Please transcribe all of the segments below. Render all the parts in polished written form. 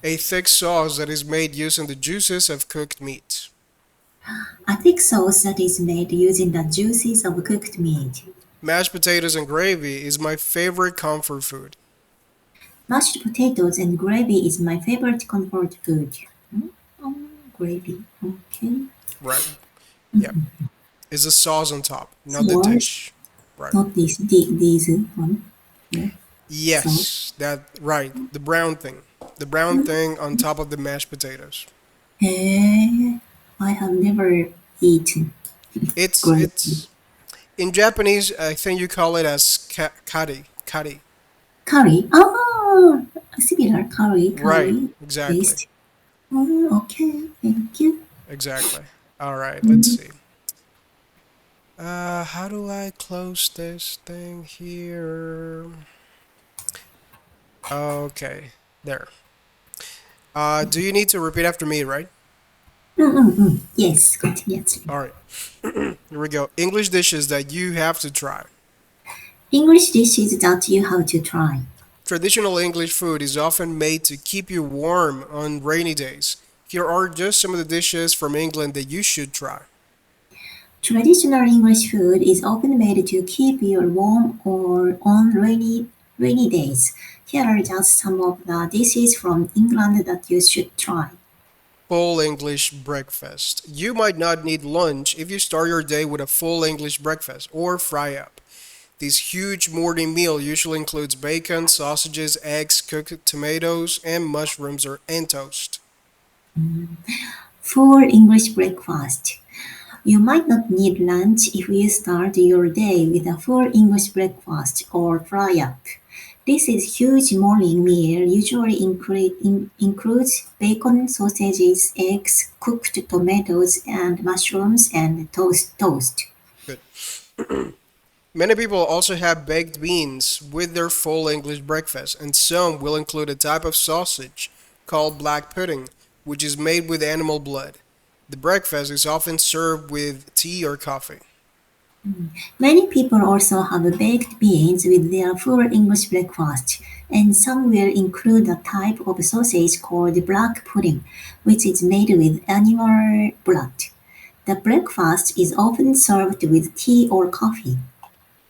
A thick sauce that is made using the juices of cooked meat. A thick sauce that is made using the juices of cooked meat. Mashed potatoes and gravy is my favorite comfort food. Mashed potatoes and gravy is my favorite comfort food. Hmm? Oh, gravy. Okay. Right. Yeah. Is the sauce on top, not the Sauce, dish. Right. not this one. Yeah. Sauce. Yes, that right. The brown thing. The brown thing on top of the mashed potatoes. Eh, I have never eaten gravy. It's in Japanese. I think you call it as kari. Kari. Curry. Oh, similar Right. curry Exactly. taste. Oh, okay, thank you. Exactly. All right. Let's Mm, see. How do I close this thing here? Okay. There. Do you need to repeat after me, right? Yes, continuously. All right. Here we go. English dishes that you have to try. English dishes that you have to try. Traditional English food is often made to keep you warm on rainy days. Here are just some of the dishes from England that you should try. Traditional English food is often made to keep you warm or on rainy days. Here are just some of the dishes from England that you should try. Full English breakfast. You might not need lunch if you start your day with a full English breakfast or fry up. This huge morning meal usually includes bacon, sausages, eggs, cooked tomatoes, and mushrooms and toast. For English breakfast. You might not need lunch if you start your day with a full English breakfast or fry up. This is huge morning meal usually includes bacon, sausages, eggs, cooked tomatoes and mushrooms and toast. Good. Many people also have baked beans with their full English breakfast, and some will include a type of sausage called black pudding, which is made with animal blood. The breakfast is often served with tea or coffee. Many people also have baked beans with their full English breakfast, and some will include a type of sausage called black pudding, which is made with animal blood. The breakfast is often served with tea or coffee.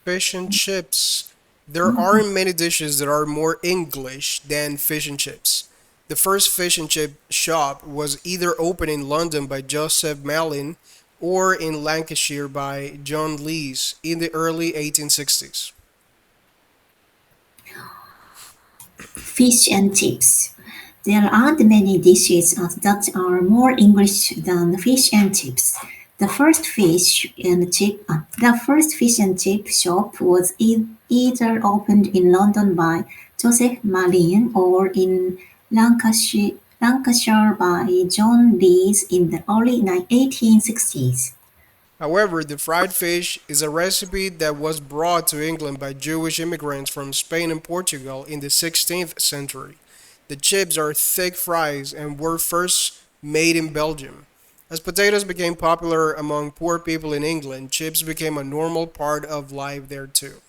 Fish and chips. There aren't many dishes that are more English than fish and chips. The first fish and chip shop was either opened in London by Joseph Malin or in Lancashire by John Lees in the early 1860s. Fish and chips. There aren't many dishes that are more English than fish and chips. The first fish and chip shop was either opened in London by Joseph Malin or in Lancashire by John Lees in the early 1860s. However, the fried fish is a recipe that was brought to England by Jewish immigrants from Spain and Portugal in the 16th century. The chips are thick fries and were first made in Belgium. As potatoes became popular among poor people in England, chips became a normal part of life there too.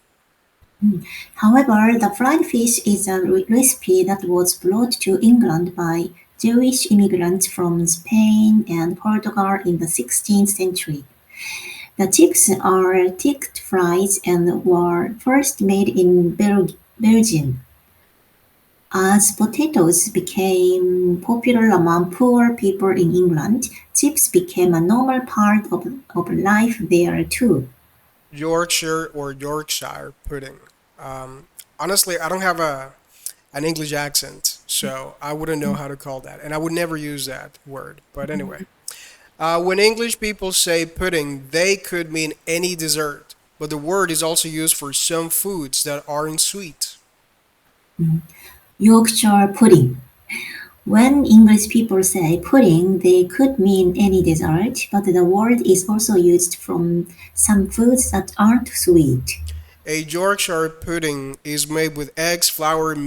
However, the fried fish is a recipe that was brought to England by Jewish immigrants from Spain and Portugal in the 16th century. The chips are thick fries and were first made in Belgium. As potatoes became popular among poor people in England, chips became a normal part of life there too. Yorkshire or Yorkshire pudding. Honestly, I don't have an English accent, so I wouldn't know how to call that, and I would never use that word. But anyway, when English people say pudding, they could mean any dessert, but the word is also used for some foods that aren't sweet. Yorkshire pudding. When English people say pudding, they could mean any dessert, but the word is also used from some foods that aren't sweet. A Yorkshire pudding is made with eggs, flour, and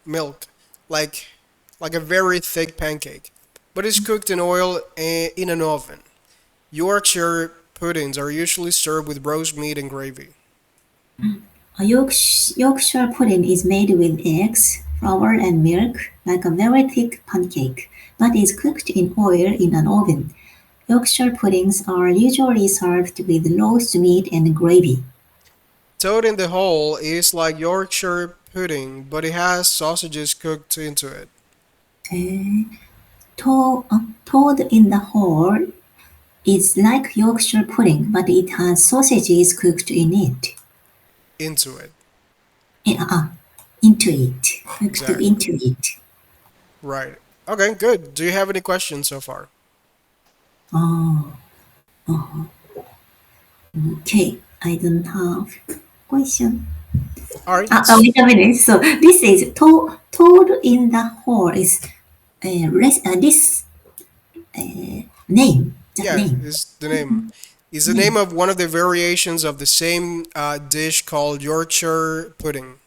milk, like like a very thick pancake, but it's cooked in oil in an oven. Yorkshire puddings are usually served with roast meat and gravy. A Yorkshire pudding is made with eggs, flour and milk, like a very thick pancake, but is cooked in oil in an oven. Yorkshire puddings are usually served with roast meat and gravy. Toad in the hole is like Yorkshire pudding, but it has sausages cooked into it. 네. Toad in the hole is like Yorkshire pudding, but it has sausages cooked in it. Into it. Eh, into it. Cooked Exactly. into it. Right. Okay, good. Do you have any questions so far? Oh, okay. I don't have question. All right. Wait a minute. So this is toad in the hole is this name. That Yeah, name. is the name. Is the name Name. of one of the variations of the same dish called Yorkshire pudding.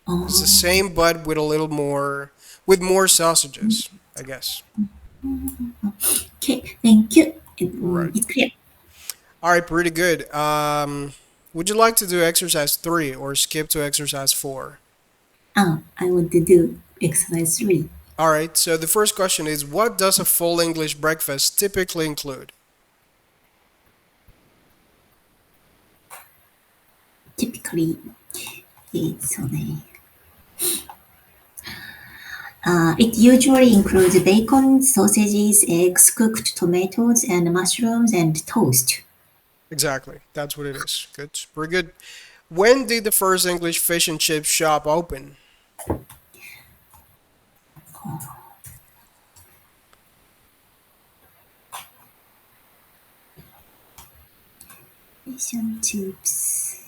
It's the Oh, same, but with a little more, with more sausages, I guess. okay. Thank you. Right. It's clear. All right, pretty good. Would you like to do exercise 3 or skip to exercise 4? I want to do exercise 3. All right, so the first question is, what does a full English breakfast typically include? Typically, it's it usually includes bacon, sausages, eggs, cooked tomatoes, and mushrooms and toast. Exactly, that's what it is. Good, pretty good. When did the first English fish and chip shop open? Fish and chips.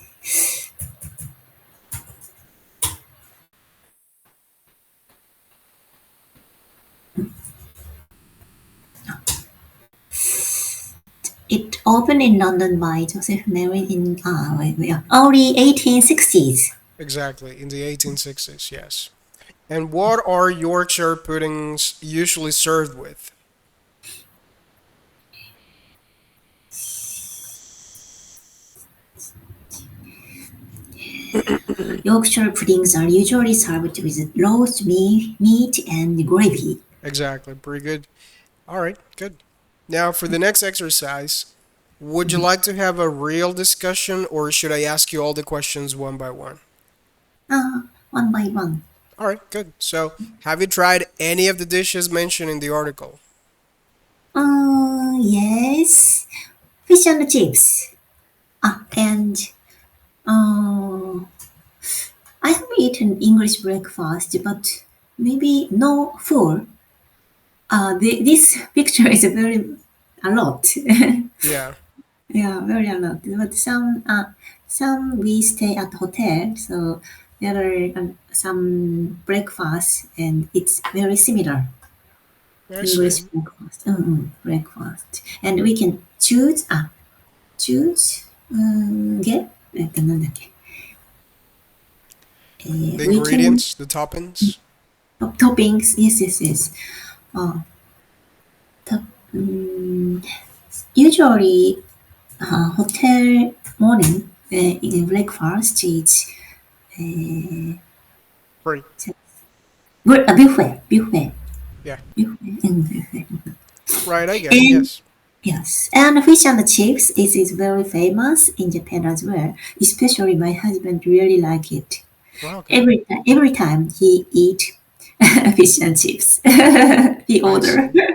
It opened in London by Joseph Mary in early 1860s. Exactly, in the 1860s, yes. And what are Yorkshire puddings usually served with? Yorkshire puddings are usually served with roast meat and gravy. Exactly, pretty good. All right, good. Now, for the next exercise, would you like to have a real discussion or should I ask you all the questions one by one? One by one. All right, good. So, have you tried any of the dishes mentioned in the article? Yes. Fish and chips. And uh, I have eaten English breakfast, but maybe no full. This picture is very a lot. Yeah, Yeah, very a lot. But some we stay at hotel, so there are some breakfast, and it's very similar. I English see. breakfast. Breakfast, and we can choose get なんだっけ The we can ingredients, the toppings? toppings. Yes, yes, yes. Uh, top, um, usually hotel morning in breakfast is Free. buffet, buffet, Yeah. buffet, buffet. Right, I get it, And yes. yes, and fish and chips is very famous in Japan as well. Especially my husband really like it. Well, okay. Every time he eat fish and chips, he I order. see.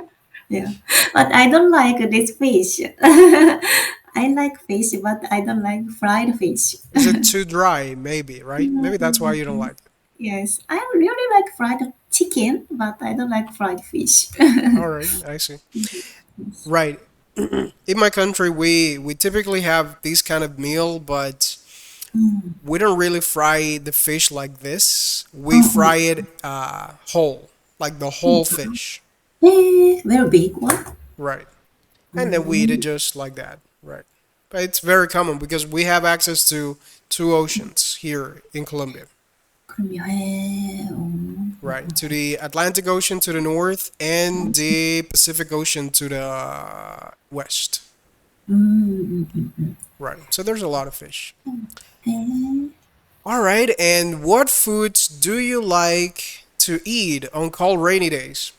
Yeah, but I don't like this fish. I like fish, but I don't like fried fish. Is it too dry? Maybe, right? Maybe that's why you don't like it. Yes, I really like fried chicken, but I don't like fried fish. All right, I see. Right. In my country, we typically have this kind of meal, but we don't really fry the fish like this. We fry it whole, like the whole fish. Very big one. Right. And then we eat it just like that. Right. But it's very common because we have access to two oceans here in Colombia. Right. To the Atlantic Ocean to the north and the Pacific Ocean to the west. Right. So there's a lot of fish. All right. And what foods do you like? to eat on cold rainy days?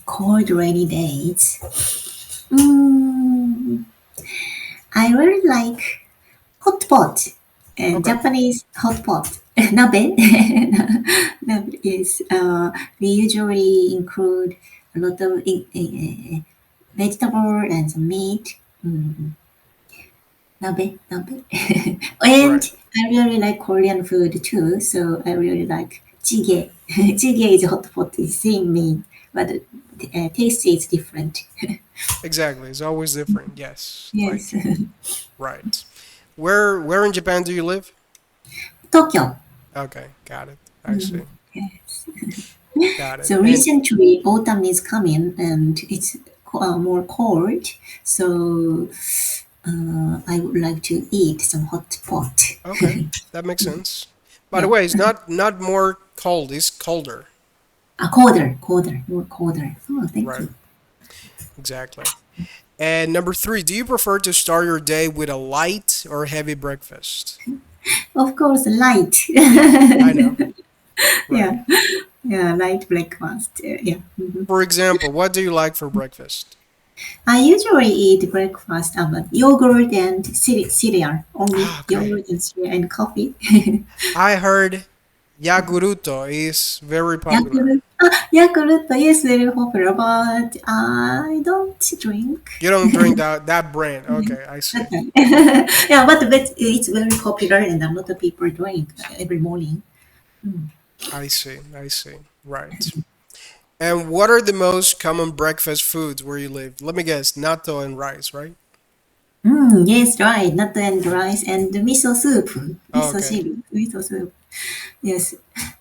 Cold rainy days. Mm, I really like hot pot. Okay, Japanese hot pot. Nabe. Nabe is, we usually include a lot of vegetable and some meat. Mm, nabe. And right. I really like Korean food too, so I really like jjigae. Jjigae is hot pot, the same mean, but taste is different. Exactly. It's always different. Yes. Yes. Like, right. Where in Japan do you live? Tokyo. Okay, got it. I see. Mm, yes. Got it. So And recently, autumn is coming and it's more cold. So I would like to eat some hot pot. okay, that makes sense. By the Yeah. way, it's not more cold, it's colder. Colder, more colder. Oh, thank Right, you. exactly. And number three, do you prefer to start your day with a light or heavy breakfast? Of course, light. Yeah, I know. Right. Yeah, yeah, light breakfast. Yeah. Mhm. For example, what do you like for breakfast? I usually eat breakfast yogurt and cereal, only Ah, okay. yogurt and cereal and coffee. I heard Yaguruto is very popular. Yakult, Yakult is very popular, but I don't drink. You don't drink that brand. Okay, I see. Okay. Yeah, but it's very popular and a lot of people drink every morning. I see. I see. Right. And what are the most common breakfast foods where you live? Let me guess, natto and rice, right? Yes, right. Nut and rice and miso soup. Oh, okay. Miso soup. Yes.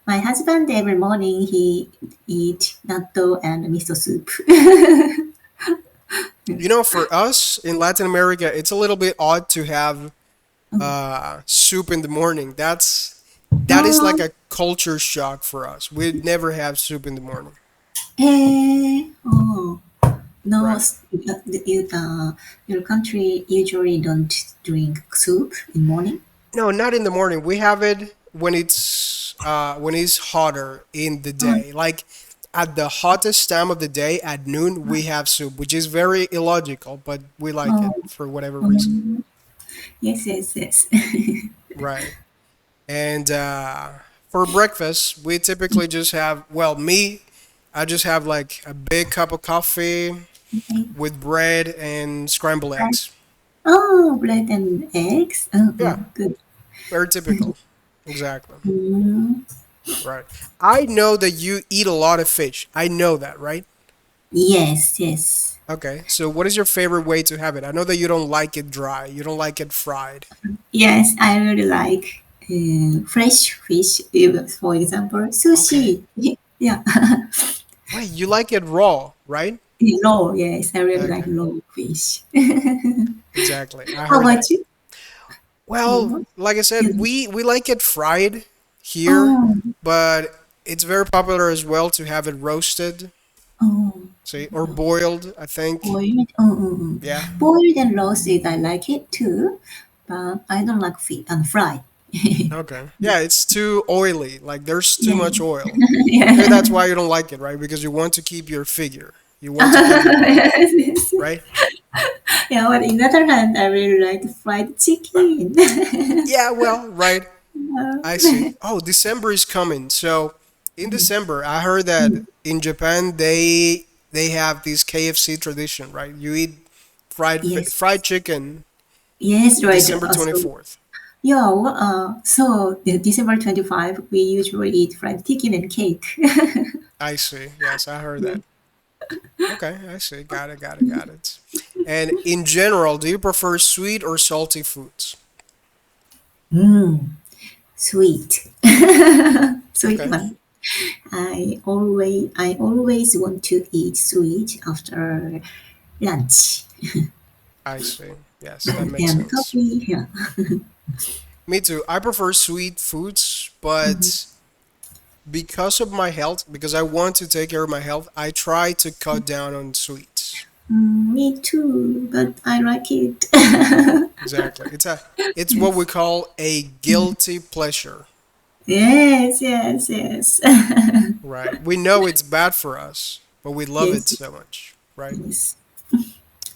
My husband every morning he eat natto and miso soup. You know, for us in Latin America, it's a little bit odd to have soup in the morning. That is like Oh, a culture shock for us. We'd never have soup in the morning. oh. No, Right. your country usually don't drink soup in morning. No, not in the morning. We have it when it's hotter in the Oh, day. Like at the hottest time of the day at noon, we have soup, which is very illogical, but we like it oh, for whatever reason. um, yes. Right. And for breakfast, we typically just have, well, me, I just have like a big cup of coffee Okay. with bread and scrambled Right. eggs. Oh, bread and eggs. Yeah, Good. very typical. Exactly. Mm, Right. I know that you eat a lot of fish. I know that, right? yes. Okay. So what is your favorite way to have it? I know that you don't like it dry. You don't like it fried. Yes, I really like fresh fish. For example, Okay. sushi. Yeah, Wait, you like it raw, right? raw. Yes, I really like Okay. raw fish. Exactly. I How heard about that. you? Well, You like I said, you we like it fried here, oh but it's very popular as well to have it roasted, oh see, or boiled, I think. boiled. Yeah. Boiled and roasted. I like it too, but I don't like fish and fried. Okay. Yeah, it's too oily. Like there's too Yeah, much oil. Maybe yeah. that's why you don't like it, right? Because you want to keep your figure. You want to keep your body, Yes. right? Yeah, but in the other hand, I really like fried chicken. Yeah, well, right. Uh, I see. Oh, December is coming. So in December, I heard that in Japan they have this KFC tradition, right? You eat yes, fried chicken yes, right. December So 24th. yeah, so the December 25, we usually eat fried chicken and cake. I see. Yes, I heard Yeah. that. Okay, I see. Got it. And in general, do you prefer sweet or salty foods? Sweet, sweet Okay, one. I always want to eat sweet after lunch I see. Yes, that makes and sense. coffee. Yeah. Me too. I prefer sweet foods, but because of my health, because I want to take care of my health, I try to cut down on sweets. Me too, but I like it. Exactly. It's what we call a guilty pleasure. Yes, yes, yes. Right. We know it's bad for us, but we love it Yes, so much, right? yes.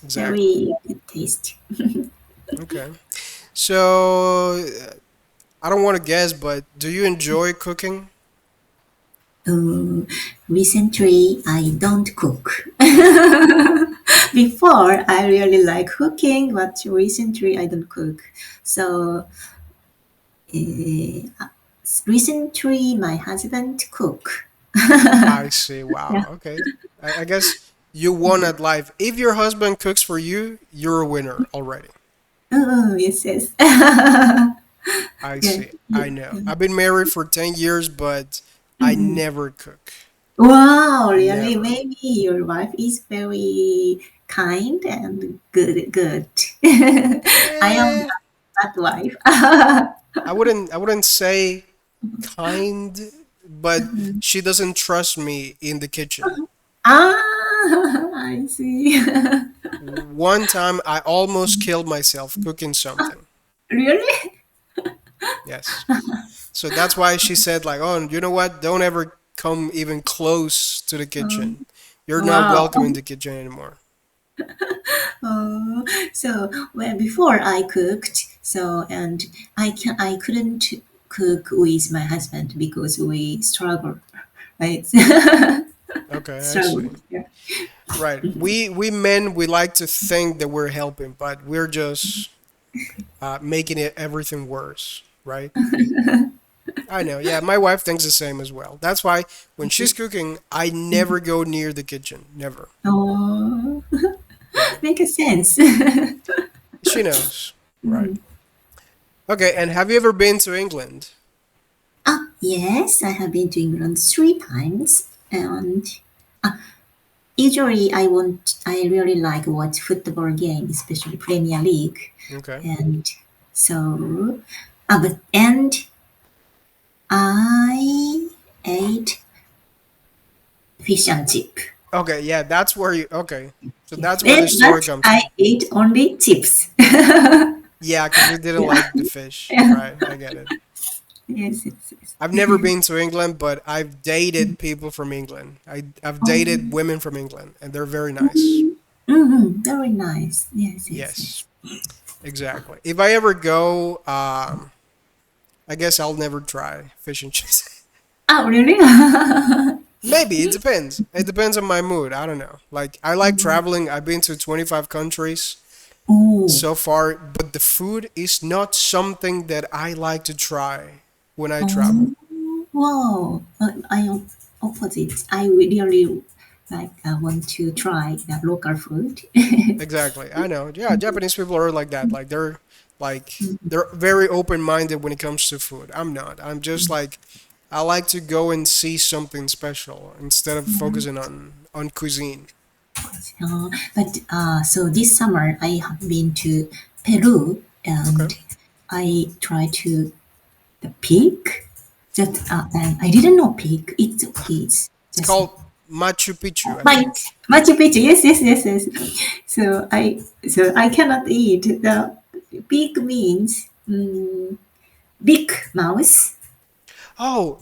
Exactly. Very good taste. Okay. So, I don't want to guess, but do you enjoy cooking? Uh, Recently, I don't cook. Okay. Before, I really like cooking, but recently, I don't cook. So, uh, recently, my husband cook. I see. Yeah. Wow. Okay. I guess you won at life. If your husband cooks for you, you're a winner already. Oh, yes, yes. I Yeah. see. I know. I've been married for 10 years, but I Mhm. never cook. Wow, really? Never. Maybe your wife is very kind and good. I am Eh, that wife. I wouldn't say kind, but she doesn't trust me in the kitchen. Ah, I see. One time I almost killed myself cooking something. Really? Yes. So that's why she said like, "Oh, you know what? Don't ever come even close to the Um, kitchen. You're not wow. welcome in the kitchen anymore." Oh, so when before I cooked, so and I couldn't cook with my husband because we struggle, right? Okay, I Struggle. see. Yeah. Right. We men we like to think that we're helping, but we're just making it everything worse, right? I know. Yeah, my wife thinks the same as well. That's why when she's cooking, I never go near the kitchen. Never. Oh, Right. makes sense. She knows. Right. Okay, and have you ever been to England? Ah, yes, I have been to England 3 times, and usually I really like watch football game, especially Premier League, Okay. and so, but and I ate fish and chip. Okay, yeah, that's where you okay. So Yes, that's where the story but comes I from. ate only chips. Yeah, because you didn't Yeah, like the fish. yeah. Right, I get it. Yes, yes, yes. I've never been to England, but I've dated people from England. I've dated Oh, women from England, and they're very nice. very nice. Yes, yes, Yes, yes. exactly. If I ever go, I guess I'll never try fish and chips. Oh, really? Maybe it depends. It depends on my mood. I don't know. Like I like traveling. I've been to 25 countries Oh, so far, but the food is not something that I like to try when I travel. oh, wow. I am opposite. I really like want to try the local food. Exactly. I know. Yeah, Japanese people are like that. They're very open-minded when it comes to food. I'm not. I'm just like I like to go and see something special instead of focusing on cuisine. But so this summer I have been to Peru Okay. and I try to the pig. That and I didn't know pig. It's It's just called Machu Picchu, I my think. Machu Picchu. Yes, yes, yes, yes. So I cannot eat the pig means big mouse. Oh,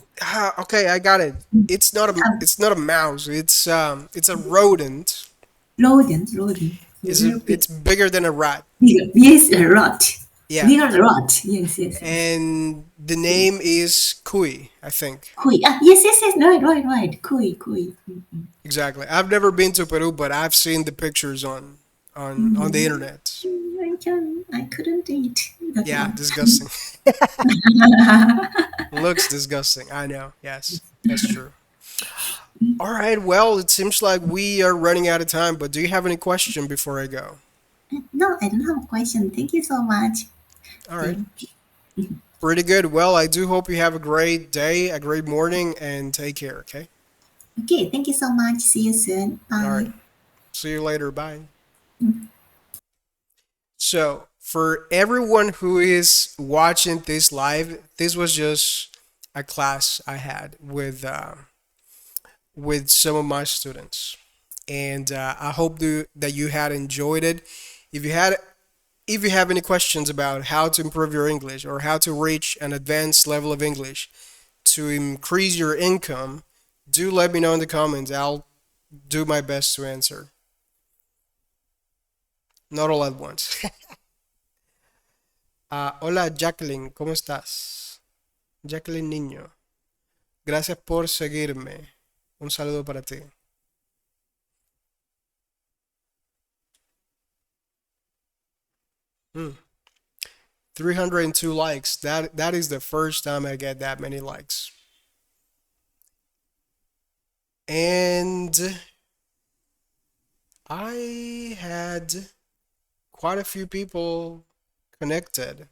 okay, I got it. It's not a mouse. It's a rodent. Rodent. So Is very it? big. It's bigger than a rat. Bigger. Yes, a rat. Yeah, Bigger rat. Yes, yes, yes. and the name is Kui, I think. Kui. Ah, yes, yes, yes. Right, right, right. Kui. Exactly. I've never been to Peru, but I've seen the pictures on the internet. I couldn't eat that Yeah, one. disgusting. Looks disgusting. I know. Yes, that's true. All right. Well, it seems like we are running out of time, but do you have any question before I go? No, I don't have a question. Thank you so much. All right. Thank Pretty good. Well, I do hope you have a great day, a great morning, and take care, okay? Okay, thank you so much. See you soon. All right. Bye. See you later. Bye. So, for everyone who is watching this live, this was just a class I had with some of my students, and I hope that you had enjoyed it. If you had, if you have any questions about how to improve your English or how to reach an advanced level of English, to increase your income, do let me know in the comments. I'll do my best to answer. Not all at once. Hola Jacqueline, ¿cómo estás? Jacqueline Niño, gracias por seguirme. Un saludo para ti. Hmm. 302 likes. That is the first time I get that many likes. And I had quite a few people connected.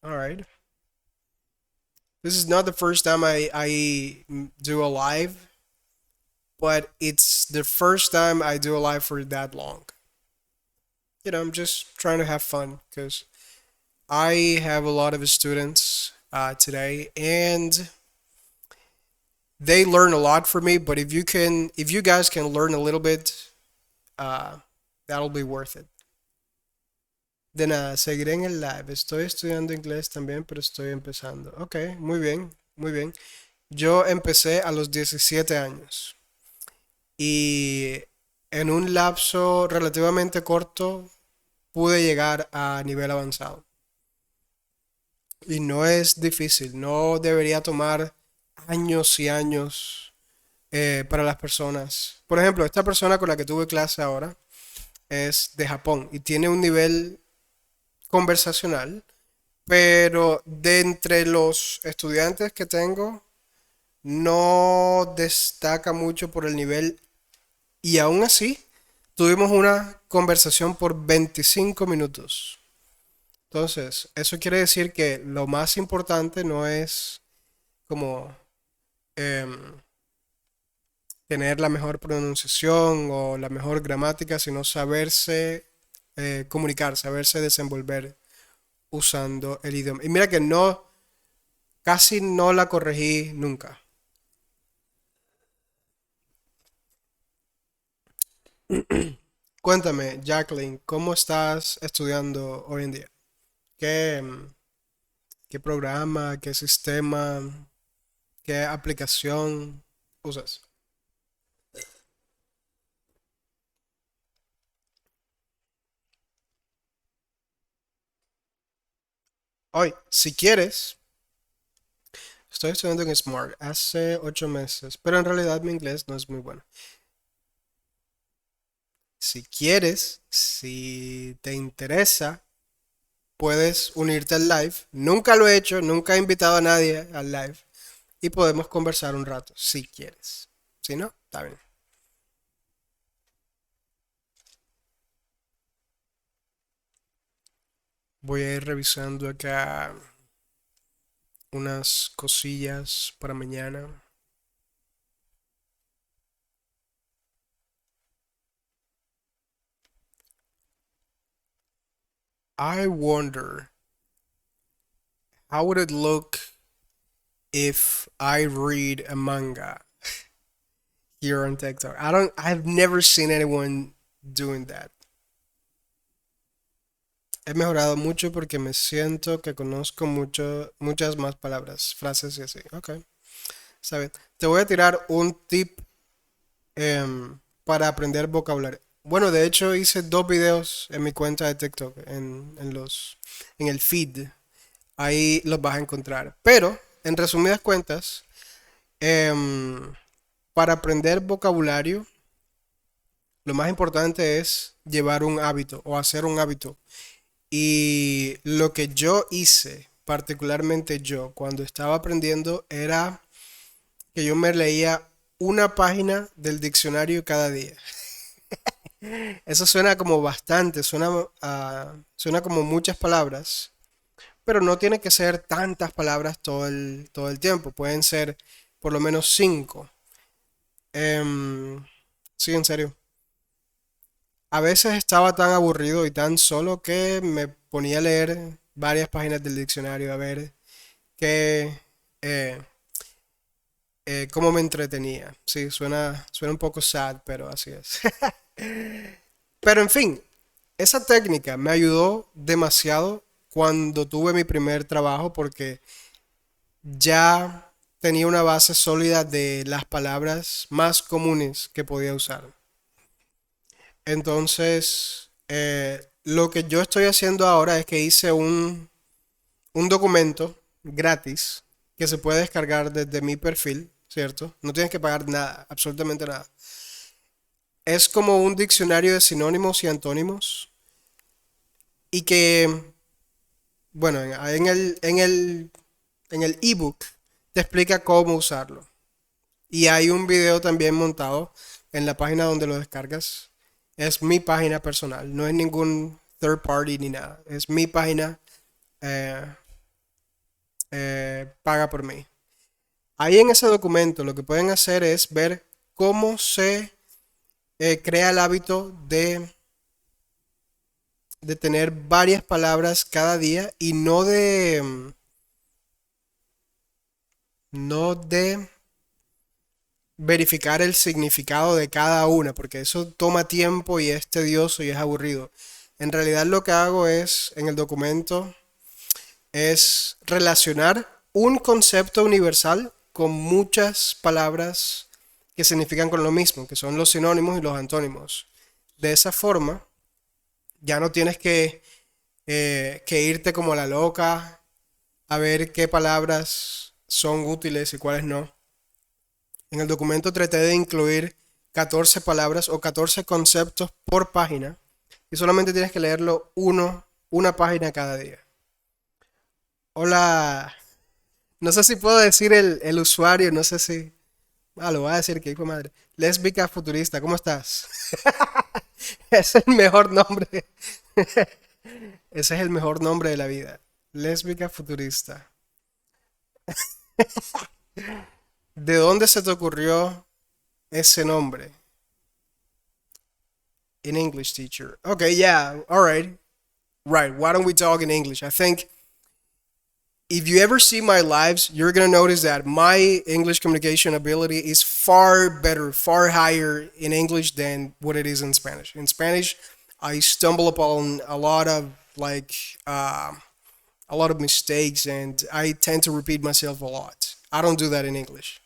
All right. This is not the first time I do a live, but it's the first time I do a live for that long. I'm just trying to have fun because I have a lot of students today, and they learn a lot from me. But if you guys can learn a little bit, uh, that'll be worth it. De nada, seguiré en el live. Estoy estudiando inglés también, pero estoy empezando. Ok, muy bien, muy bien. Yo empecé a los 17 años y en un lapso relativamente corto pude llegar a nivel avanzado. Y no es difícil, no debería tomar años y años para las personas. Por ejemplo, esta persona con la que tuve clase ahora es de Japón y tiene un nivel conversacional, pero de entre los estudiantes que tengo, no destaca mucho por el nivel y aún así tuvimos una conversación por 25 minutos. Entonces, eso quiere decir que lo más importante no es como em, tener la mejor pronunciación o la mejor gramática, sino saberse comunicar, saberse desenvolver usando el idioma. Y mira que no, casi no la corregí nunca. Cuéntame, Jacqueline, ¿cómo estás estudiando hoy en día? ¿Qué, qué programa, qué sistema, qué aplicación usas? Hoy, si quieres, estoy estudiando en Smart hace 8 meses, pero en realidad mi inglés no es muy bueno. Si quieres, si te interesa, puedes unirte al live. Nunca lo he hecho, nunca he invitado a nadie al live y podemos conversar un rato, si quieres. Si no, está bien. Voy a ir revisando acá unas cosillas para mañana. I wonder how would it look if I read a manga here on TikTok. I've never seen anyone doing that. He mejorado mucho porque me siento que conozco muchas más palabras, frases y así. Ok, está bien. Te voy a tirar un tip para aprender vocabulario. Bueno, de hecho hice dos videos en mi cuenta de TikTok, en el feed. Ahí los vas a encontrar. Pero, en resumidas cuentas, em, para aprender vocabulario, lo más importante es llevar un hábito o hacer un hábito. Y lo que yo hice, particularmente yo, cuando estaba aprendiendo, era que yo me leía una página del diccionario cada día. Eso suena como bastante, suena como muchas palabras, pero no tiene que ser tantas palabras todo el tiempo. Pueden ser por lo menos cinco. Sí, en serio. A veces estaba tan aburrido y tan solo que me ponía a leer varias páginas del diccionario a ver qué, eh, cómo me entretenía. Sí, suena un poco sad, pero así es. Pero en fin, esa técnica me ayudó demasiado cuando tuve mi primer trabajo porque ya tenía una base sólida de las palabras más comunes que podía usar. Entonces, lo que yo estoy haciendo ahora es que hice un documento gratis que se puede descargar desde mi perfil, ¿cierto? No tienes que pagar nada, absolutamente nada. Es como un diccionario de sinónimos y antónimos y que, bueno, en el ebook te explica cómo usarlo. Y hay un video también montado en la página donde lo descargas. Es mi página personal, no es ningún third party ni nada. Es mi página eh, paga por mí. Ahí en ese documento lo que pueden hacer es ver cómo se crea el hábito de tener varias palabras cada día y no de verificar el significado de cada una, porque eso toma tiempo y es tedioso y es aburrido. En realidad lo que hago es, en el documento, es relacionar un concepto universal con muchas palabras que significan con lo mismo, que son los sinónimos y los antónimos. De esa forma, ya no tienes que irte como la loca a ver qué palabras son útiles y cuáles no. En el documento traté de incluir 14 palabras o 14 conceptos por página y solamente tienes que leerlo una página cada día. Hola, no sé si puedo decir el usuario, no sé si... Ah, lo voy a decir que hijo de madre. Lésbica futurista, ¿cómo estás? Es el mejor nombre. Ese es el mejor nombre de la vida. Lésbica futurista. ¿De dónde se te ocurrió ese nombre? In English, teacher. Okay, yeah, all right. Right, why don't we talk in English? I think if you ever see my lives, you're gonna notice that my English communication ability is far better, far higher in English than what it is in Spanish. In Spanish, I stumble upon like uh, a lot of mistakes, and I tend to repeat myself a lot. I don't do that in English.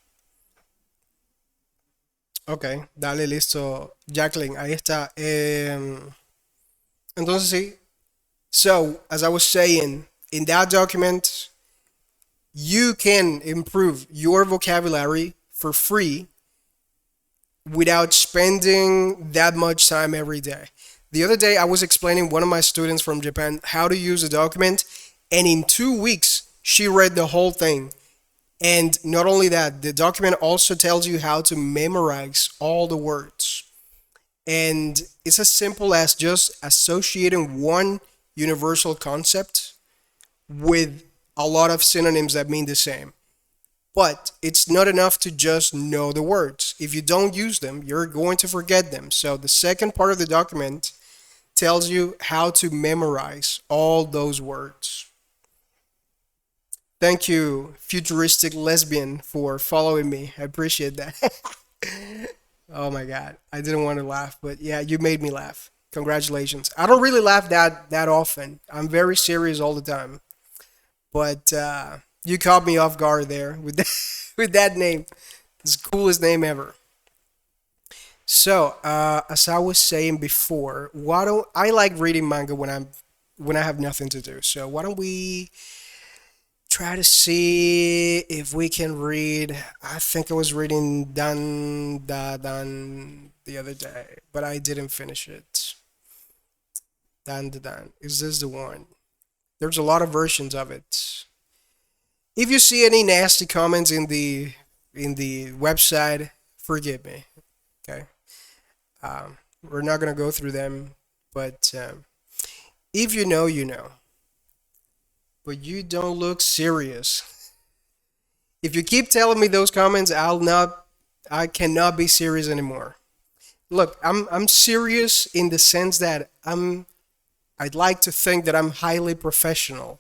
Ok, dale, listo. Jacqueline, ahí está. Entonces sí. So, as I was saying, in that document, you can improve your vocabulary for free without spending that much time every day. The other day, I was explaining one of my students from Japan how to use a document, and in 2 weeks, she read the whole thing. And not only that, the document also tells you how to memorize all the words. And it's as simple as just associating one universal concept with a lot of synonyms that mean the same. But it's not enough to just know the words. If you don't use them, you're going to forget them. So the second part of the document tells you how to memorize all those words. Thank you, futuristic lesbian, for following me. I appreciate that. Oh my god, I didn't want to laugh, but yeah, you made me laugh. Congratulations. I don't really laugh that often. I'm very serious all the time, but you caught me off guard there with that, with that name. It's the coolest name ever. So, as I was saying before, why don't I like reading manga when I have nothing to do? So why don't we try to see if we can read. I think I was reading Dan Da Dan the other day, but I didn't finish it. Dan Da Dan. Is this the one? There's a lot of versions of it. If you see any nasty comments in the website, forgive me. Okay, we're not gonna go through them, but if you know, you know. But you don't look serious. If you keep telling me those comments, I cannot be serious anymore. Look, I'm serious in the sense that I'd like to think that I'm highly professional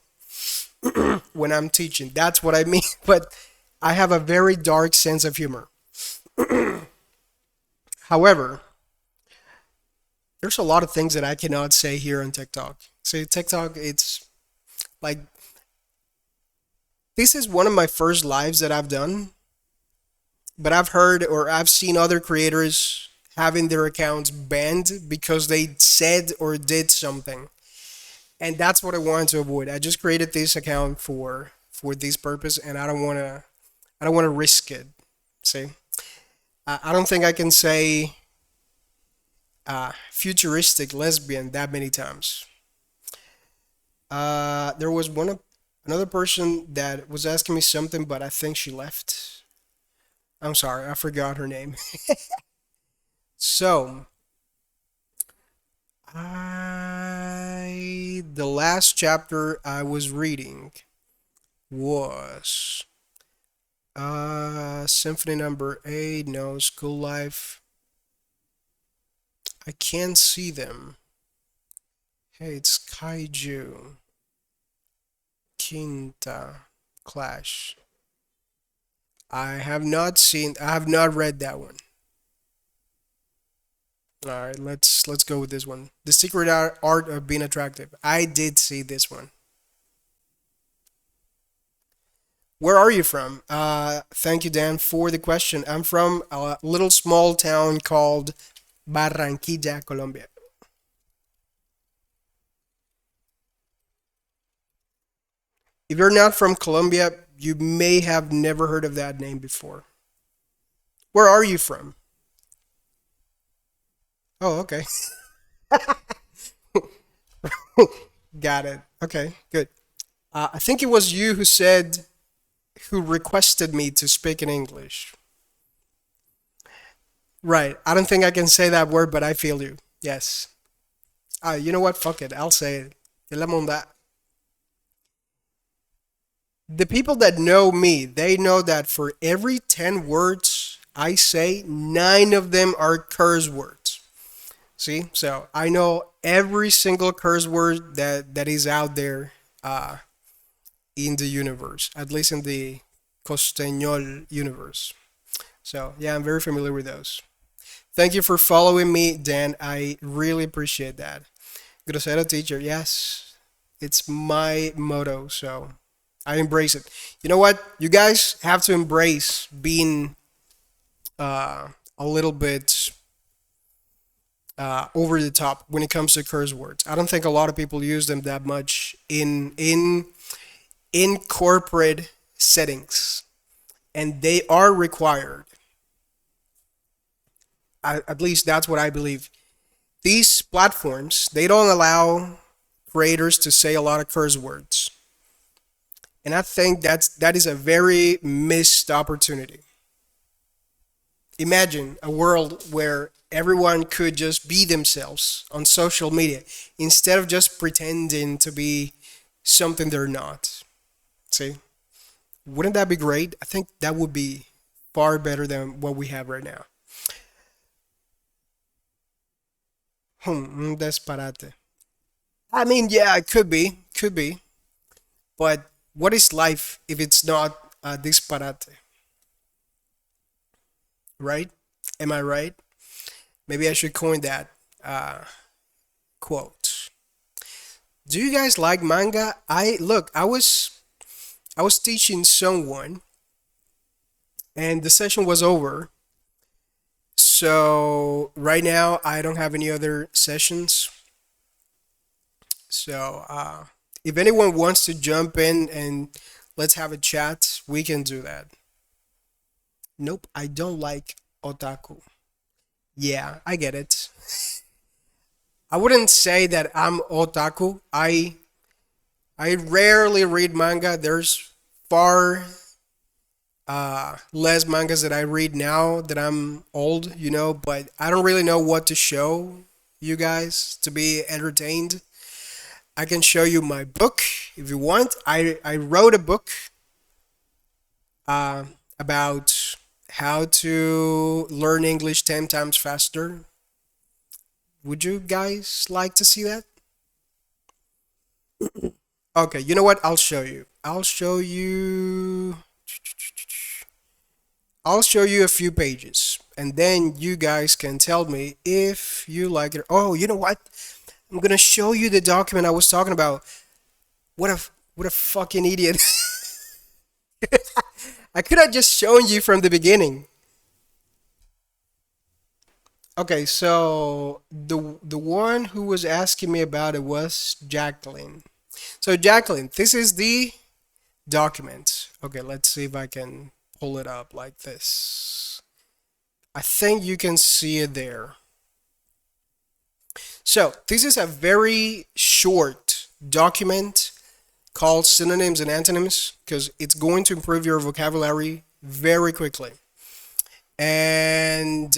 when I'm teaching. That's what I mean. But I have a very dark sense of humor. However, there's a lot of things that I cannot say here on TikTok. See, TikTok, it's like This is one of my first lives that I've done, but I've heard or I've seen other creators having their accounts banned because they said or did something. And that's what I wanted to avoid. I just created this account for this purpose, and I don't want to risk it. See, I don't think I can say futuristic lesbian that many times. There was another person that was asking me something, but I think she left. I'm sorry, I forgot her name. So, the last chapter I was reading was Symphony Number 8, no, School Life. I can't see them. Hey, it's Kaiju. Quinta Clash. I have not read that one. All right, let's go with this one. The Secret Art of Being Attractive. I did see this one. Where are you from? Thank you, Dan, for the question. I'm from a little small town called Barranquilla, Colombia. If you're not from Colombia, you may have never heard of that name before. Where are you from? Oh, okay. Got it. Okay, good. I think it was you who requested me to speak in English. Right. I don't think I can say that word, but I feel you. Yes. You know what? Fuck it. I'll say it. Que la monda. The people that know me, they know that for every 10 words I say, 9 of them are curse words. See? So I know every single curse word that is out there in the universe, at least in the Costeñol universe. So yeah, I'm very familiar with those. Thank you for following me, Dan. I really appreciate that. Grosero teacher, yes, it's my motto, so I embrace it. You know what? You guys have to embrace being a little bit over the top when it comes to curse words. I don't think a lot of people use them that much in corporate settings, and they are required. At least that's what I believe. These platforms, they don't allow creators to say a lot of curse words, and I think that is a very missed opportunity. Imagine a world where everyone could just be themselves on social media instead of just pretending to be something they're not. See, wouldn't that be great? I think that would be far better than what we have right now. Un disparate. I mean, yeah, it could be, but what is life if it's not a disparate, right? Am I right? Maybe I should coin that uh, quote. Do you guys like manga? I was teaching someone, and the session was over. So right now I don't have any other sessions. So if anyone wants to jump in and let's have a chat, we can do that. Nope, I don't like otaku. Yeah, I get it. I wouldn't say that I'm otaku. I rarely read manga. There's far less mangas that I read now that I'm old, but I don't really know what to show you guys to be entertained. I can show you my book if you want. I wrote a book uh, about how to learn English 10 times faster. Would you guys like to see that? Okay, you know what? I'll show you a few pages, and then you guys can tell me if you like it. Oh, you know what? I'm gonna show you the document I was talking about. What a what a fucking idiot! I could have just shown you from the beginning. Okay, so the one who was asking me about it was Jacqueline. So Jacqueline, this is the document. Okay, let's see if I can pull it up like this. I think you can see it there. So this is a very short document called synonyms and antonyms because it's going to improve your vocabulary very quickly. And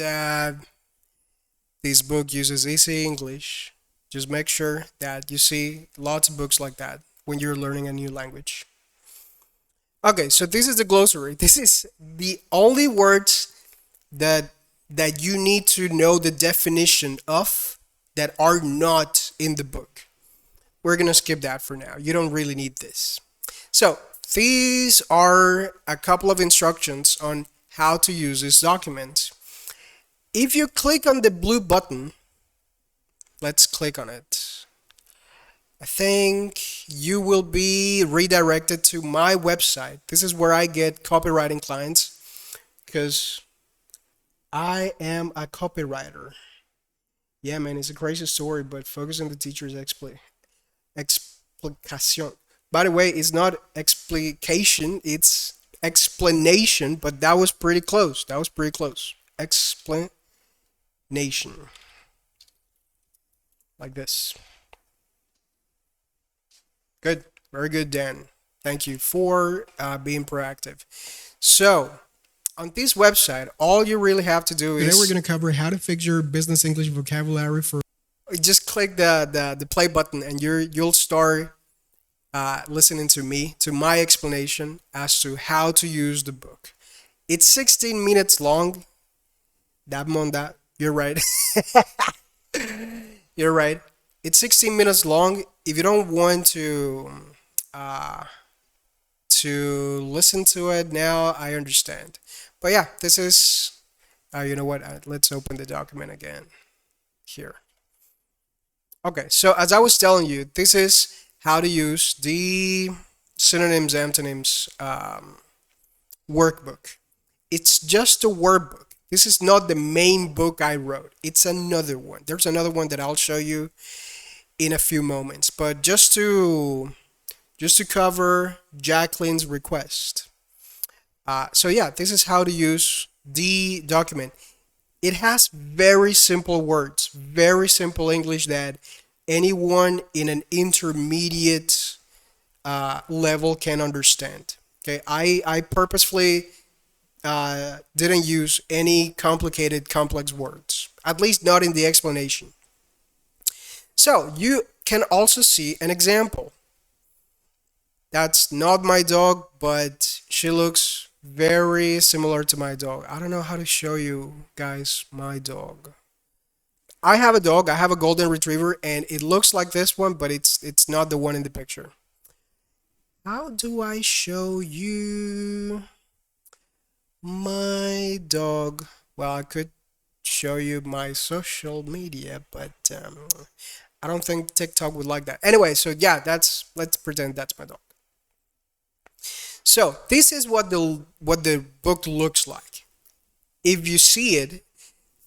this book uses easy English. Just make sure that you see lots of books like that when you're learning a new language. Okay, so this is the glossary. This is the only words that you need to know the definition of that are not in the book. We're gonna skip that for now. You don't really need this. So these are a couple of instructions on how to use this document. If you click on the blue button, let's click on it. I think you will be redirected to my website. This is where I get copywriting clients because I am a copywriter. Yeah, man, it's a crazy story, but focus on the teacher's explication. By the way, it's not explication, it's explanation, but that was pretty close. That was pretty close. Explanation. Like this. Good. Very good, Dan. Thank you for being proactive. So, on this website, all you really have to do is. Today we're going to cover how to fix your business English vocabulary for. Just click the play button and you'll start listening to me, to my explanation as to how to use the book. It's 16 minutes long. That you're right. You're right. It's 16 minutes long. If you don't want uh, to listen to it now, I understand. But yeah, this is. You know what? Let's open the document again. Here. Okay, so as I was telling you, this is how to use the synonyms antonyms workbook. It's just a workbook. This is not the main book I wrote. It's another one. There's another one that I'll show you in a few moments. But just to cover Jacqueline's request. So yeah, this is how to use the document. It has very simple words, very simple English that anyone in an intermediate level can understand. Okay, I purposefully didn't use any complicated, complex words, at least not in the explanation. So you can also see an example. That's not my dog, but she looks very similar to my dog. I don't know how to show you guys my dog. I have a dog. I have a golden retriever, and it looks like this one, but it's not the one in the picture. How do I show you my dog? Well, I could show you my social media, but I don't think TikTok would like that. Anyway, so yeah, let's pretend that's my dog. So this is what the book looks like. If you see it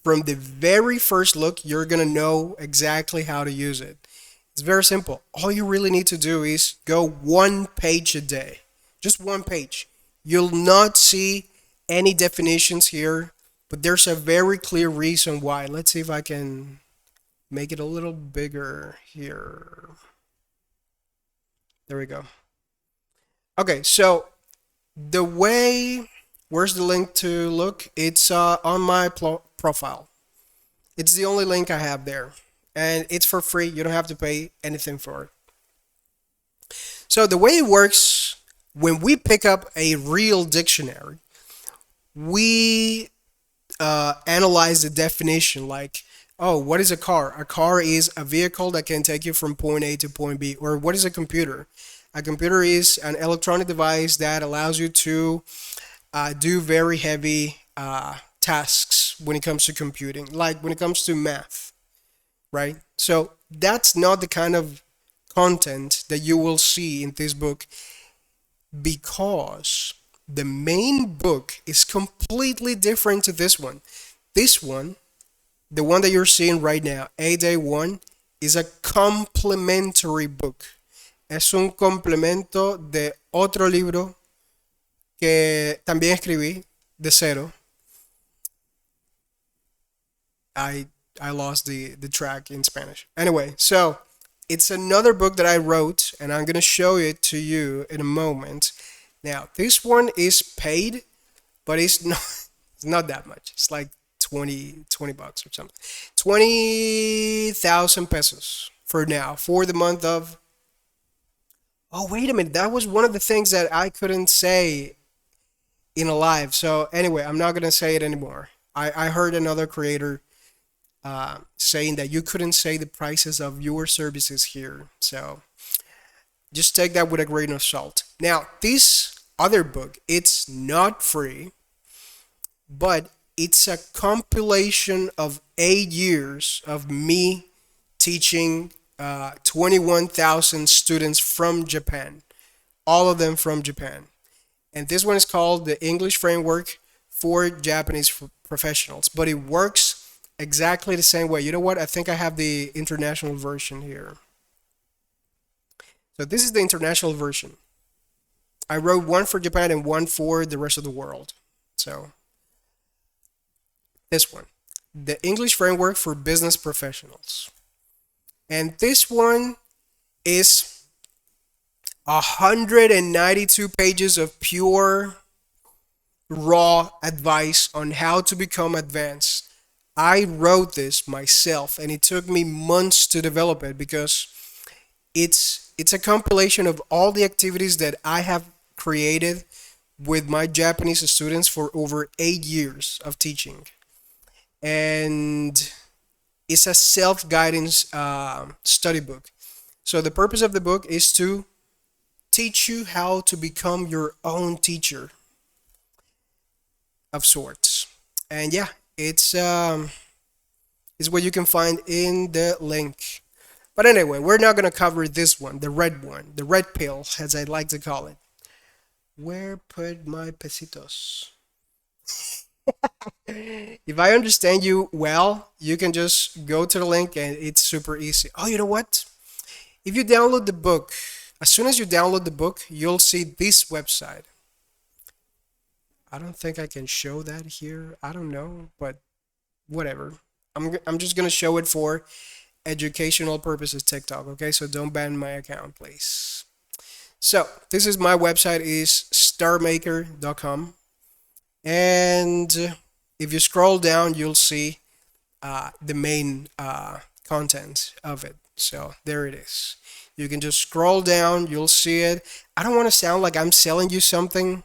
from the very first look, you're gonna know exactly how to use it. It's very simple. All you really need to do is go one page a day, just one page. You'll not see any definitions here, but there's a very clear reason why. Let's see if I can make it a little bigger here. There we go. Okay, so the way, where's the link to look? It's on my profile. It's the only link I have there. And it's for free. You don't have to pay anything for it. So the way it works, when we pick up a real dictionary, we analyze the definition like, oh, what is a car? A car is a vehicle that can take you from point A to point B. Or what is a computer? A computer is an electronic device that allows you to do very heavy tasks when it comes to computing, like when it comes to math, right? So that's not the kind of content that you will see in this book because the main book is completely different to this one. This one, the one that you're seeing right now, A Day 1, is a complementary book. Es un complemento de otro libro que también escribí de cero. I I lost the track in Spanish. Anyway, so it's another book that I wrote, and I'm gonna show it to you in a moment. Now, this one is paid, but it's not it's not that much. It's like 20 bucks or something. 20,000 pesos for now for the month of. Oh, wait a minute. That was one of the things that I couldn't say in a live. So anyway, I'm not gonna say it anymore. I heard another creator saying that you couldn't say the prices of your services here. So just take that with a grain of salt. Now, this other book, it's not free, but it's a compilation of 8 years of me teaching 21,000 students from Japan, all of them from Japan. And this one is called the English Framework for Japanese Professionals, but it works exactly the same way. You know what? I think I have the international version here. So this is the international version. I wrote one for Japan and one for the rest of the world. So this one, the English Framework for Business Professionals. And this one is 192 pages of pure raw advice on how to become advanced. I wrote this myself and it took me months to develop it because it's a compilation of all the activities that I have created with my Japanese students for over 8 years of teaching. And it's a self-guidance study book. So the purpose of the book is to teach you how to become your own teacher of sorts. And yeah, it's what you can find in the link. But anyway, we're not gonna cover this one, the red pill, as I like to call it. Where put my pesitos? If I understand you well, you can just go to the link and it's super easy. Oh, you know what? If you download the book, as soon as you download the book, you'll see this website. I don't think I can show that here. I don't know, but whatever. I'm just gonna show it for educational purposes, TikTok. Okay, so don't ban my account, please. So this is my website is starmaker.com, and if you scroll down, you'll see the main content of it. So there it is. You can just scroll down, you'll see it. I don't want to sound like I'm selling you something,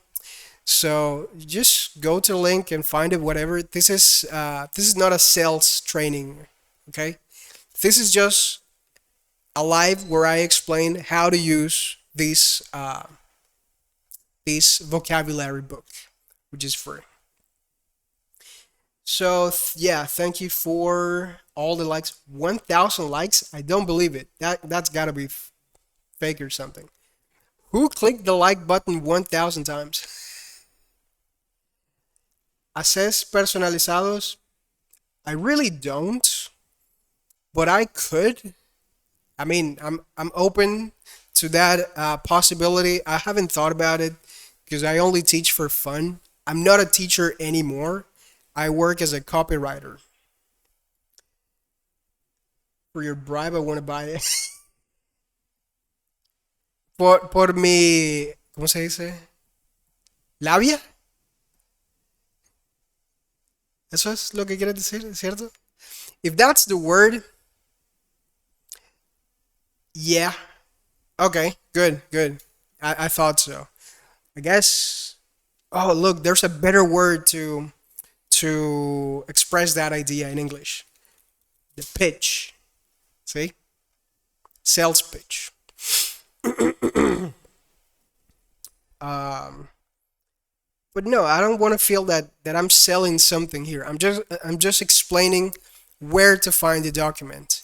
so just go to the link and find it. Whatever. This is not a sales training. Okay, this is just a live where I explain how to use this vocabulary book, which is free. So yeah, thank you for all the likes. 1,000 likes. I don't believe it. That's gotta be fake or something. Who clicked the like button 1,000 times? Haces personalizados. I really don't, but I could. I mean, I'm open to that possibility. I haven't thought about it because I only teach for fun. I'm not a teacher anymore. I work as a copywriter. For your bribe, I want to buy it. Por mi, ¿cómo se dice? Labia. Eso es lo que quieres decir, ¿cierto? If that's the word, yeah. Okay, good, good. I thought so. I guess. Oh, look, there's a better word to express that idea in English. The pitch. See? Sales pitch. Um, but no, I don't want to feel that I'm selling something here. I'm just explaining where to find the document,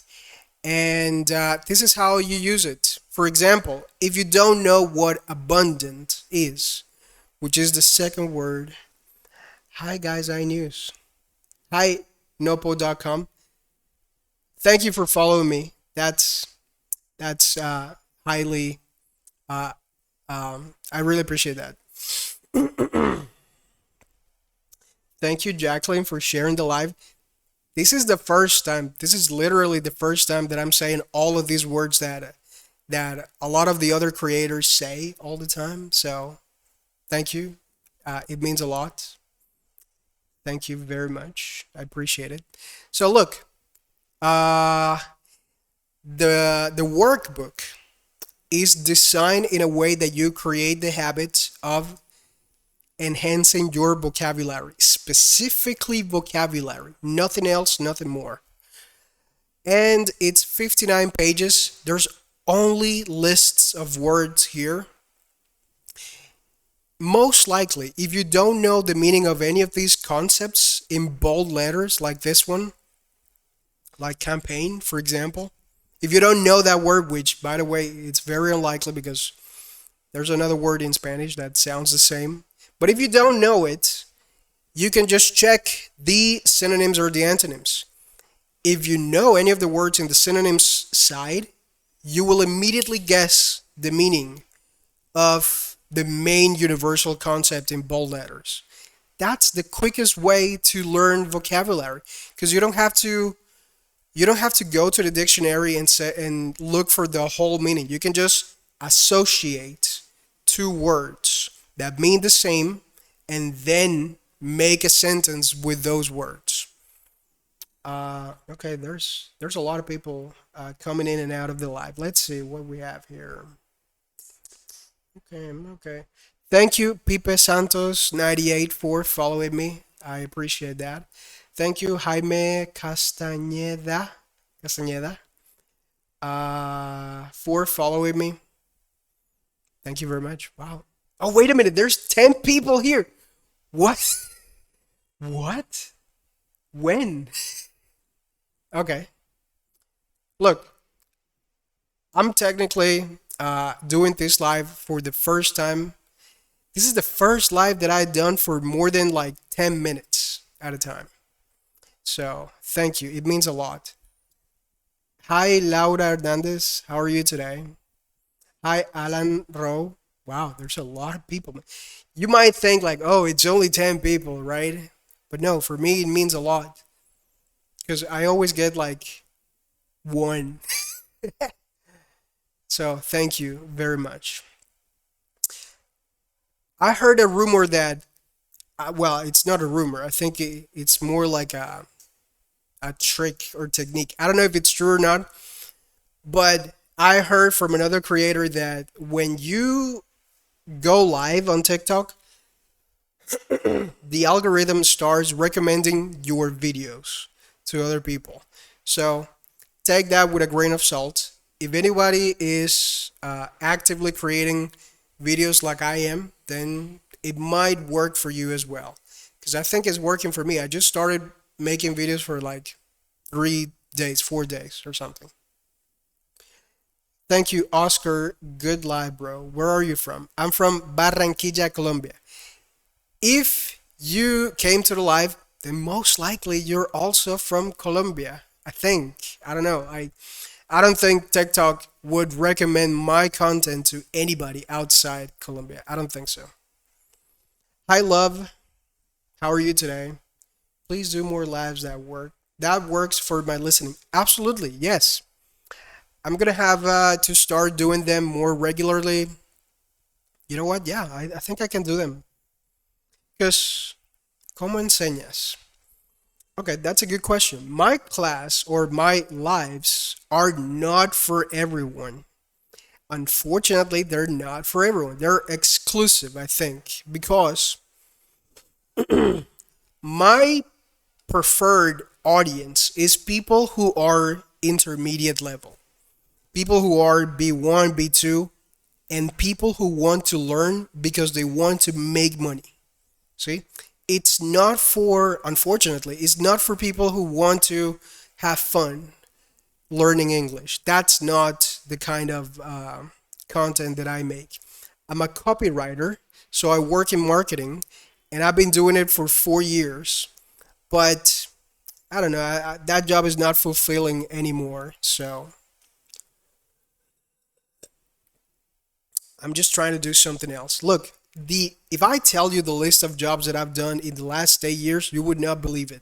and this is how you use it. For example, if you don't know what abundant is, which is the second word. Hi guys, iNews. Hi nopo.com. Thank you for following me. That's highly uh, I really appreciate that. Thank you, Jacqueline, for sharing the live. This is the first time. This is literally the first time that I'm saying all of these words that a lot of the other creators say all the time. So thank you. It means a lot. Thank you very much. I appreciate it. So look, uh, the workbook is designed in a way that you create the habit of enhancing your vocabulary, specifically vocabulary, nothing else, nothing more. And it's 59 pages. There's only lists of words here. Most likely, if you don't know the meaning of any of these concepts in bold letters, like this one, like campaign, for example, if you don't know that word, which by the way, it's very unlikely because there's another word in Spanish that sounds the same. But if you don't know it, you can just check the synonyms or the antonyms. If you know any of the words in the synonyms side, you will immediately guess the meaning of the main universal concept in bold letters. That's the quickest way to learn vocabulary because you don't have to go to the dictionary and look for the whole meaning. You can just associate two words that mean the same and then make a sentence with those words. Okay, there's a lot of people coming in and out of the live. Let's see what we have here. Okay, okay. Thank you, Pipe Santos 98 for following me. I appreciate that. Thank you, Jaime Castañeda, for following me. Thank you very much. Wow. Oh, wait a minute. There's 10 people here. What? What? When? Okay. Look, I'm technically doing this live for the first time. This is the first live that I've done for more than like 10 minutes at a time. So thank you. It means a lot. Hi, Laura Hernandez. How are you today? Hi, Alan Rowe. Wow, there's a lot of people. You might think like, oh, it's only 10 people, right? But no, for me, it means a lot because I always get like one. So thank you very much. I heard a rumor that, well, it's not a rumor. I think it's more like a trick or technique. I don't know if it's true or not, but I heard from another creator that when you go live on TikTok, the algorithm starts recommending your videos to other people. So take that with a grain of salt. If anybody is actively creating videos like I am, then it might work for you as well. Because I think it's working for me. I just started making videos for like 3 days, 4 days, or something. Thank you, Oscar. Good live, bro. Where are you from? I'm from Barranquilla, Colombia. If you came to the live, then most likely you're also from Colombia. I think. I don't know. I don't think TikTok would recommend my content to anybody outside Colombia. I don't think so. Hi, love. How are you today? Please do more lives that work. That works for my listening. Absolutely, yes. I'm gonna have to start doing them more regularly. You know what? Yeah, I think I can do them. Because, ¿cómo enseñas? Okay, that's a good question. My class or my lives are not for everyone. Unfortunately, they're not for everyone. They're exclusive, I think, because my preferred audience is people who are intermediate level, people who are B1, B2, and people who want to learn because they want to make money. See? It's not for, unfortunately, it's not for people who want to have fun learning English. That's not the kind of content that I make. I'm a copywriter, So I work in marketing, and I've been doing it for 4 years. But I don't know, that job is not fulfilling anymore. So I'm just trying to do something else. Look, the if I tell you the list of jobs that I've done in the last 8 years, you would not believe it.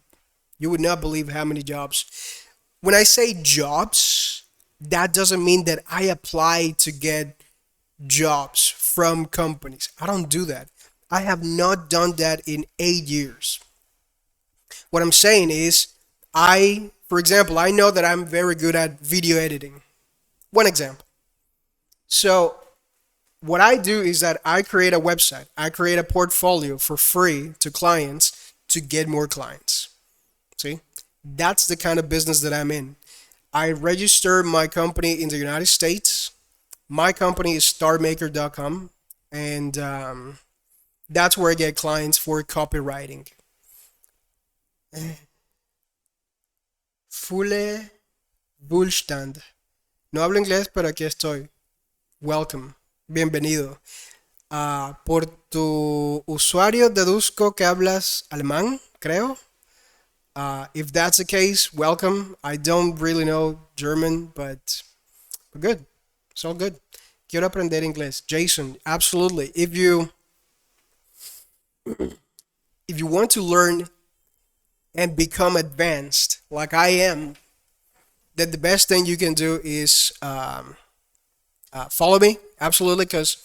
You would not believe how many jobs. When I say jobs, that doesn't mean that I apply to get jobs from companies. I don't do that. I have not done that in 8 years. What I'm saying is, for example, I know that I'm very good at video editing. One example. So, what I do is that I create a website, I create a portfolio for free to clients to get more clients. See? That's the kind of business that I'm in. I register my company in the United States. My company is startmaker.com, and that's where I get clients for copywriting. Fule Bullstand. No hablo inglés, pero aquí estoy. Welcome. Bienvenido. Por tu usuario deduzco que hablas alemán, creo. If that's the case, welcome. I don't really know German, but good. It's all good. Quiero aprender inglés. Jason, absolutely. If you want to learn and become advanced, like I am, then the best thing you can do is follow me. Absolutely, because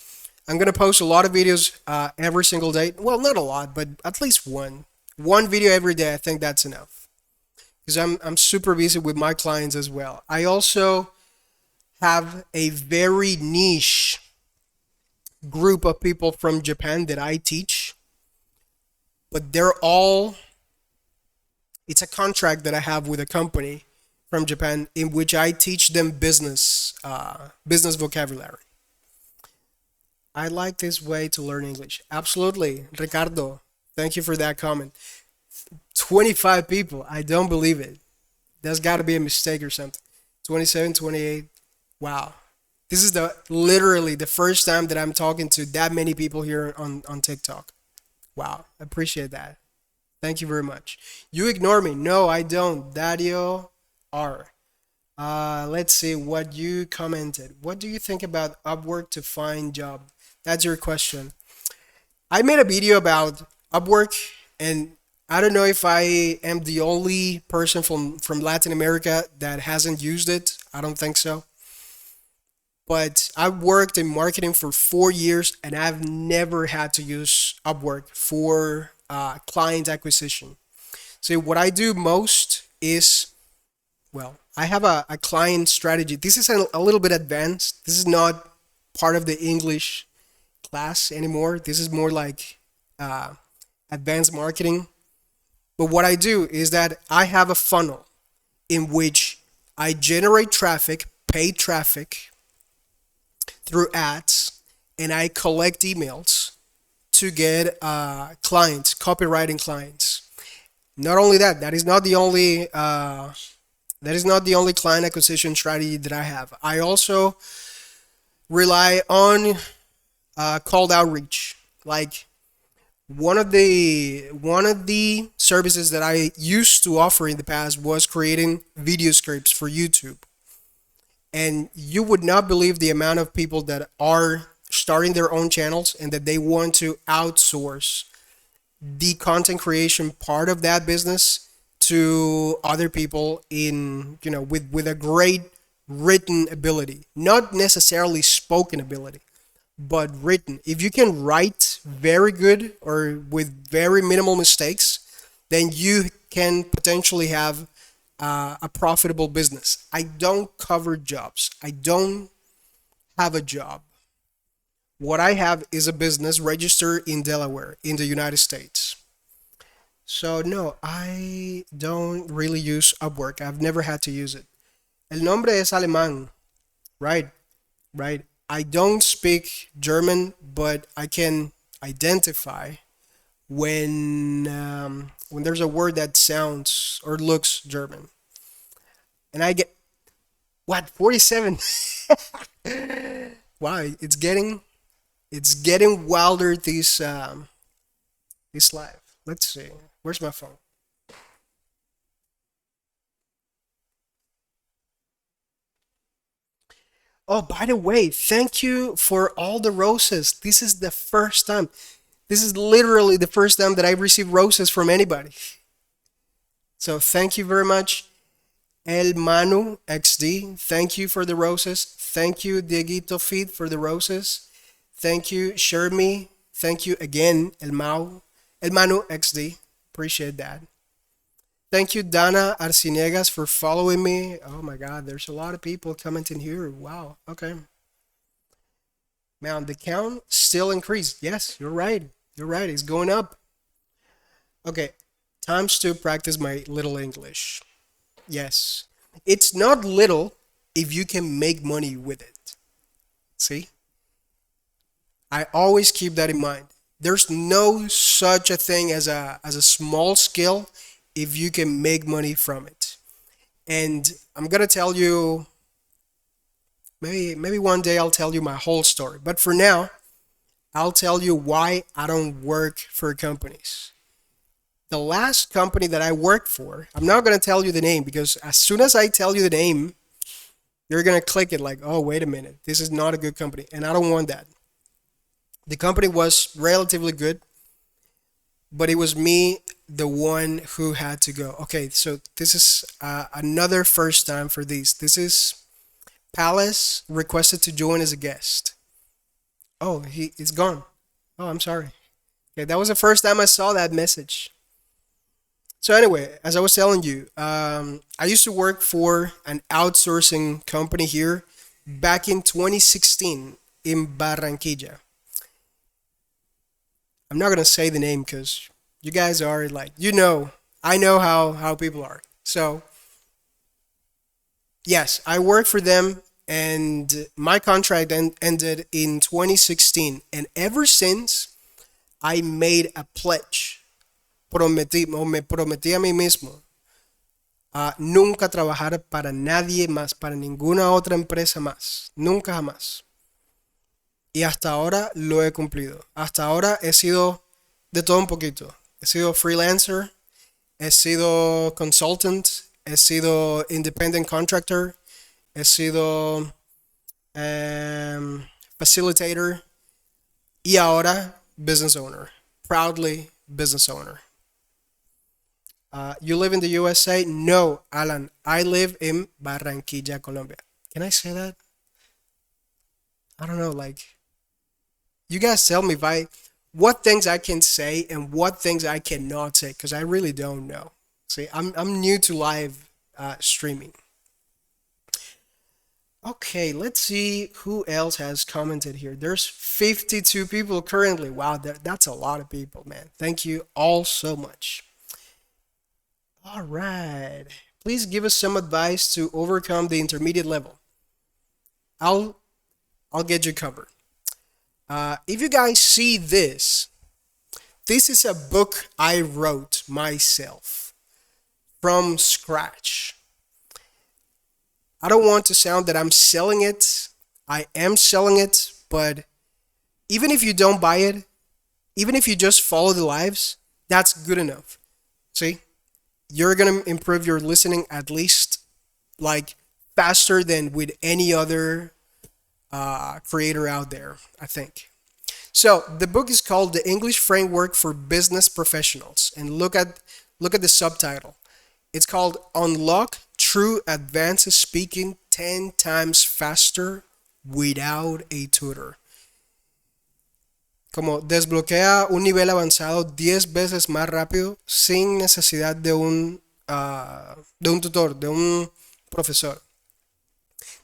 I'm gonna post a lot of videos every single day. Well, not a lot, but at least one video every day. I think that's enough because I'm super busy with my clients as well. I also have a very niche group of people from Japan that I teach, but it's a contract that I have with a company from Japan in which I teach them business vocabulary. I like this way to learn English. Absolutely, Ricardo. Thank you for that comment. 25 people. I don't believe it. There's got to be a mistake or something. 27, 28. Wow. This is literally the first time that I'm talking to that many people here on TikTok. Wow. Appreciate that. Thank you very much. You ignore me. No, I don't. Dario R. Let's see what you commented. What do you think about Upwork to find job? That's your question. I made a video about Upwork, and I don't know if I am the only person from Latin America that hasn't used it. I don't think so. But I've worked in marketing for 4 years, and I've never had to use Upwork for client acquisition. So what I do most is, well, I have a client strategy. This is a little bit advanced. This is not part of the English class anymore. This is more like uh, advanced marketing. But what I do is that I have a funnel in which I generate traffic, paid traffic through ads, and I collect emails to get clients, copywriting clients. Not only that, that is not the only client acquisition strategy that I have. I also rely on cold outreach. Like one of the services that I used to offer in the past was creating video scripts for YouTube. And you would not believe the amount of people that are starting their own channels and that they want to outsource the content creation part of that business to other people in, with a great written ability, not necessarily spoken ability, but written. If you can write very good or with very minimal mistakes, then you can potentially have a profitable business. I don't cover jobs. I don't have a job. What I have is a business registered in Delaware, in the United States. So no, I don't really use Upwork. I've never had to use it. El nombre es alemán, right? Right. I don't speak German, but I can identify when there's a word that sounds or looks German, and I get what 47. Wow, it's getting. It's getting wilder this live. Let's see. Where's my phone? Oh, by the way, thank you for all the roses. This is the first time. This is literally the first time that I've received roses from anybody. So thank you very much. El Manu XD, thank you for the roses. Thank you, Dieguito Feed, for the roses. Thank you, Shermy. Thank you again, El Manu XD. Appreciate that. Thank you, Dana Arciniegas, for following me. Oh my God, there's a lot of people commenting here. Wow. Okay. Man, the count still increased. Yes, you're right. You're right. It's going up. Okay. Times to practice my little English. Yes. It's not little if you can make money with it. See? I always keep that in mind. There's no such a thing as a small skill if you can make money from it. And I'm gonna tell you, maybe one day I'll tell you my whole story. But for now, I'll tell you why I don't work for companies. The last company that I worked for, I'm not gonna tell you the name because as soon as I tell you the name, you're gonna click it like, oh wait a minute, this is not a good company, and I don't want that. The company was relatively good, but it was me, the one who had to go. Okay, so this is another first time for these. This is Palace requested to join as a guest. Oh, it's gone. Oh, I'm sorry. Okay, that was the first time I saw that message. So anyway, as I was telling you, I used to work for an outsourcing company here back in 2016 in Barranquilla. I'm not gonna say the name because you guys are like, I know how people are. So yes, I work for them, and my contract ended in 2016, and ever since I made a pledge, me prometí a mí mismo a nunca trabajar para nadie más, para ninguna otra empresa más, nunca jamás. Y hasta ahora lo he cumplido. Hasta ahora he sido de todo un poquito. He sido freelancer, he sido consultant, he sido independent contractor, he sido facilitator y ahora business owner. Proudly business owner. You live in the USA? No, Alan. I live in Barranquilla, Colombia. Can I say that? I don't know. Like, you guys tell me what things I can say and what things I cannot say because I really don't know. See, I'm new to live streaming. Okay, let's see who else has commented here. There's 52 people currently. Wow, that's a lot of people, man. Thank you all so much. All right. Please give us some advice to overcome the intermediate level. I'll I'll get you covered. If you guys see this, this is a book I wrote myself from scratch. I don't want to sound that I'm selling it. I am selling it, but even if you don't buy it, even if you just follow the lives, that's good enough. See, you're gonna improve your listening at least like faster than with any other creator out there, I think. So the book is called The English Framework for Business Professionals, and look at the subtitle. It's called Unlock True Advanced Speaking 10 Times Faster Without a Tutor. Como desbloquea un nivel avanzado 10 veces más rápido sin necesidad de un tutor, de un profesor.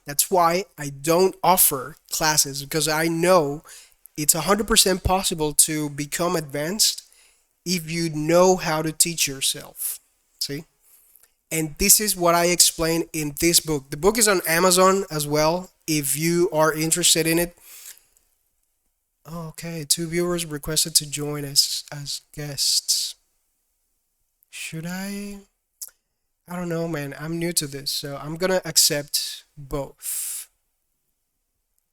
That's why I don't offer classes because I know it's 100% possible to become advanced if you know how to teach yourself. See? And this is what I explain in this book. The book is on Amazon as well if you are interested in it. Okay, 2 viewers requested to join as guests. Should I? I don't know, man. I'm new to this, so I'm gonna accept both.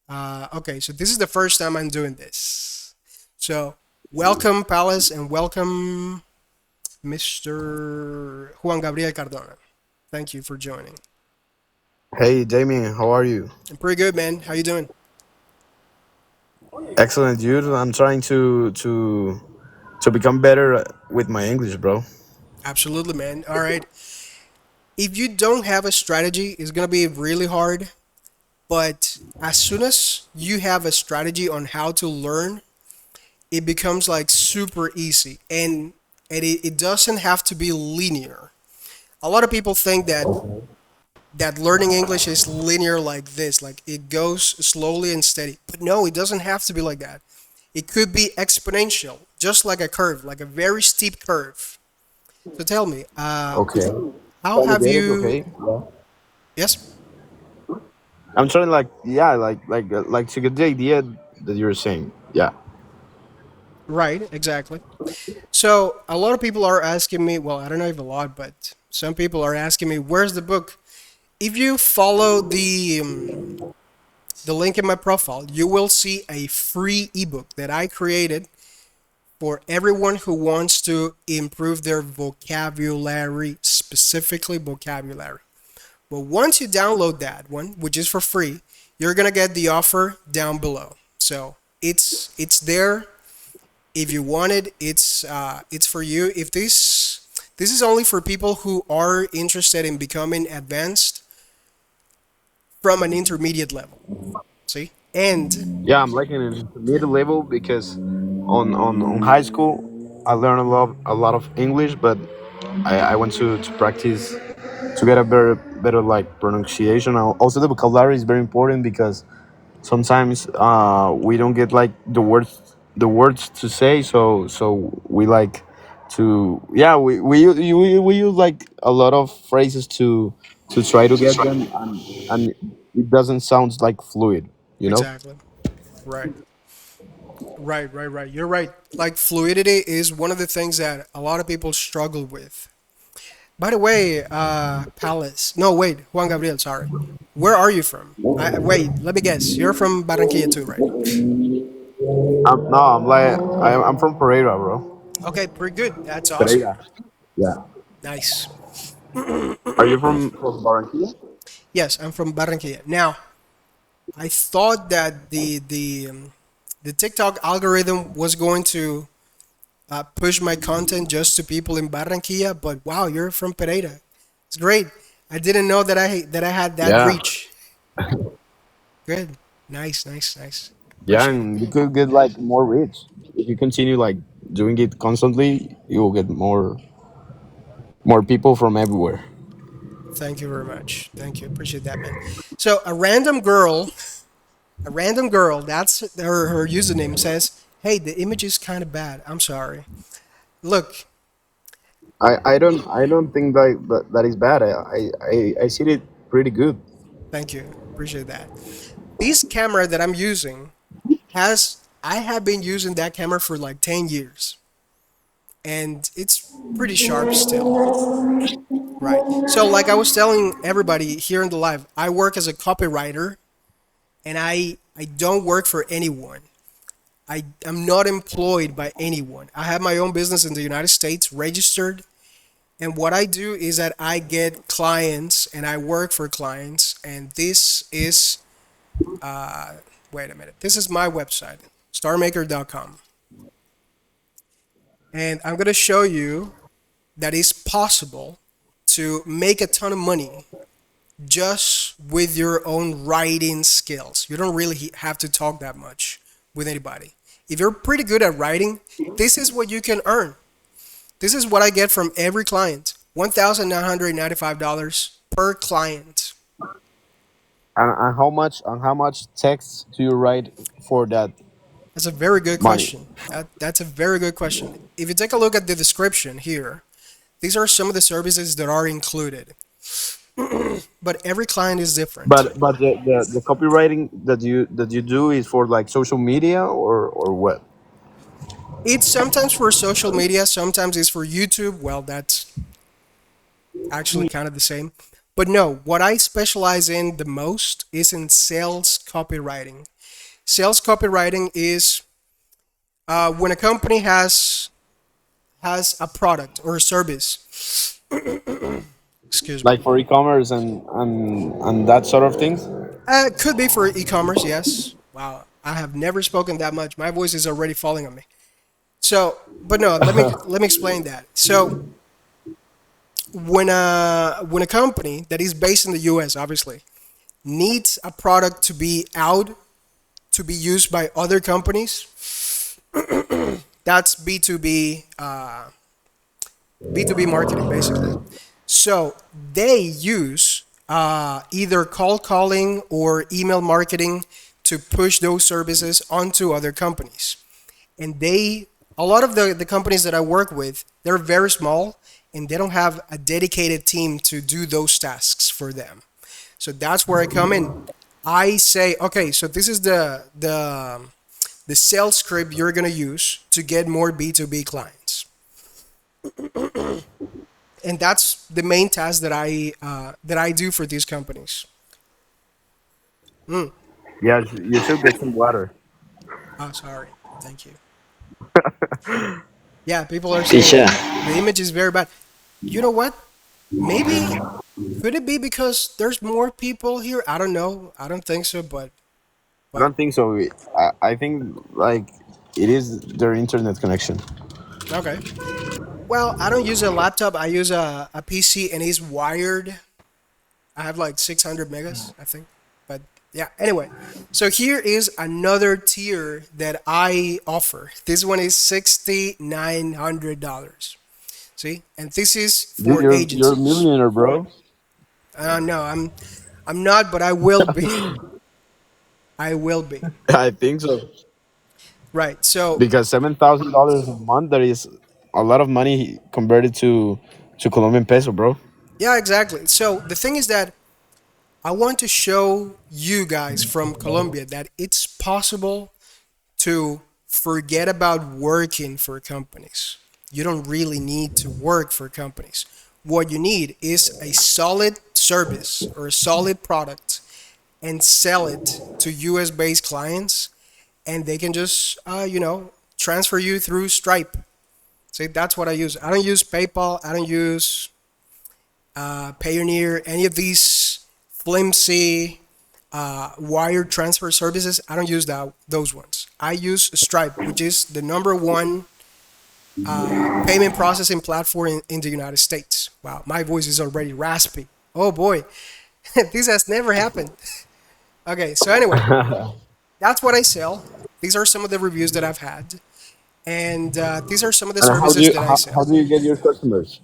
Okay, so this is the first time I'm doing this. So, welcome, Palace, and welcome, Mr. Juan Gabriel Cardona. Thank you for joining. Hey Damien, how are you? I'm pretty good, man. How you doing? Excellent, dude. I'm trying to become better with my English, bro. Absolutely, man. All right. If you don't have a strategy, it's gonna be really hard. But as soon as you have a strategy on how to learn, it becomes like super easy, and it doesn't have to be linear. A lot of people think that learning English is linear like this, like it goes slowly and steady. But no, it doesn't have to be like that. It could be exponential, just like a curve, like a very steep curve. So tell me, Okay. how Trying to have get it. you? Okay. Yeah. Yes, I'm trying like yeah, like to get the idea that you're saying. Yeah. right, exactly. So a lot of people are asking me. Well, I don't know if a lot, but some people are asking me, "Where's the book?" If you follow the link in my profile, you will see a free ebook that I created for everyone who wants to improve their vocabulary, specifically vocabulary. But once you download that one, which is for free, you're gonna get the offer down below. So it's there. If you want it, it's for you. If this is only for people who are interested in becoming advanced from an intermediate level. See? And Yeah, I'm like in an intermediate level because on high school I learned a lot of English, but I went to practice to get a better like pronunciation. Also, the vocabulary is very important because sometimes we don't get like the words to say, so we like to yeah we use like a lot of phrases to try to get them, and it doesn't sound like fluid, you know. exactly. Right. Right. You're right. Like fluidity is one of the things that a lot of people struggle with. By the way, Palace. No, wait, Juan Gabriel, sorry. Where are you from? Wait, let me guess. You're from Barranquilla too, right? No, I'm from Pereira, bro. Okay, pretty good. That's awesome. Pereira. Yeah. Nice. Are you from Barranquilla? Yes, I'm from Barranquilla. Now, I thought that the TikTok algorithm was going to push my content just to people in Barranquilla, but wow, you're from Pereira. It's great. I didn't know that I had that Yeah. reach. Good. Nice. Yeah, Appreciate it. and you could get like more reach if you continue like doing it constantly. You will get more people from everywhere. Thank you very much. Thank you. Appreciate that, man. So a random girl, that's her username says, "Hey, the image is kind of bad. I'm sorry." Look, I don't think that is bad. I see it pretty good. thank you. Appreciate that. This camera that I'm using I have been using that camera for like 10 years and it's pretty sharp still. Right. So like I was telling everybody here in the live, I work as a copywriter and I don't work for anyone. I am not employed by anyone. I have my own business in the United States registered, and what I do is that I get clients and I work for clients, and this is wait a minute. This is my website, starmaker.com. And I'm going to show you that it's possible to make a ton of money just with your own writing skills. You don't really have to talk that much with anybody. If you're pretty good at writing, this is what you can earn. This is what I get from every client. $1,995 per client. And how much text do you write for that That's a very good money? question. That's a very good question. If you take a look at the description here, these are some of the services that are included. But every client is different. But the copywriting that you do is for like social media or what? It's sometimes for social media, sometimes it's for YouTube. Well, that's actually kind of the same. But no, what I specialize in the most is in sales copywriting. Sales copywriting is when a company has a product or a service. Excuse me. Like for e-commerce and that sort of things. It could be for e-commerce, yes. Wow, I have never spoken that much. My voice is already falling on me. So, but no, let me explain that. So, when a company that is based in the U.S. obviously needs a product to be out to be used by other companies, that's B2B marketing basically. So they use either cold calling or email marketing to push those services onto other companies. And a lot of the companies that I work with, they're very small and they don't have a dedicated team to do those tasks for them. So that's where I come in. I say, okay, so this is the sales script you're gonna use to get more B2B clients, and that's the main task that I do for these companies. Mm. Yeah, you should get some water. Oh, sorry. Thank you. Yeah, people are saying Teacher, the image is very bad. You know what? Maybe could it be because there's more people here? I don't know. I don't think so, but I well, don't think so. I think like it is their internet connection. okay. Well, I don't use a laptop. I use a PC and it's wired. I have like 600 megas, I think. But yeah, anyway. So here is another tier that I offer. This one is $6,900. See? And this is Dude, for you're a agencies. millionaire, bro. No, I'm not, but I will be. I will be. I think so. Right. So Because $7,000 a month, that is a lot of money converted to Colombian peso, bro. yeah, exactly. So the thing is that I want to show you guys from Colombia that it's possible to forget about working for companies. You don't really need to work for companies. What you need is a solid service or a solid product and sell it to US based clients, and they can just, transfer you through Stripe. See, that's what I use. I don't use PayPal. I don't use Payoneer, any of these flimsy wire transfer services. I don't use those ones. I use Stripe, which is the number one payment processing platform in the United States. Wow, my voice is already raspy. Oh boy, this has never happened. Okay, so anyway, that's what I sell. These are some of the reviews that I've had, and these are some of the And services that I how sell. do you get your customers?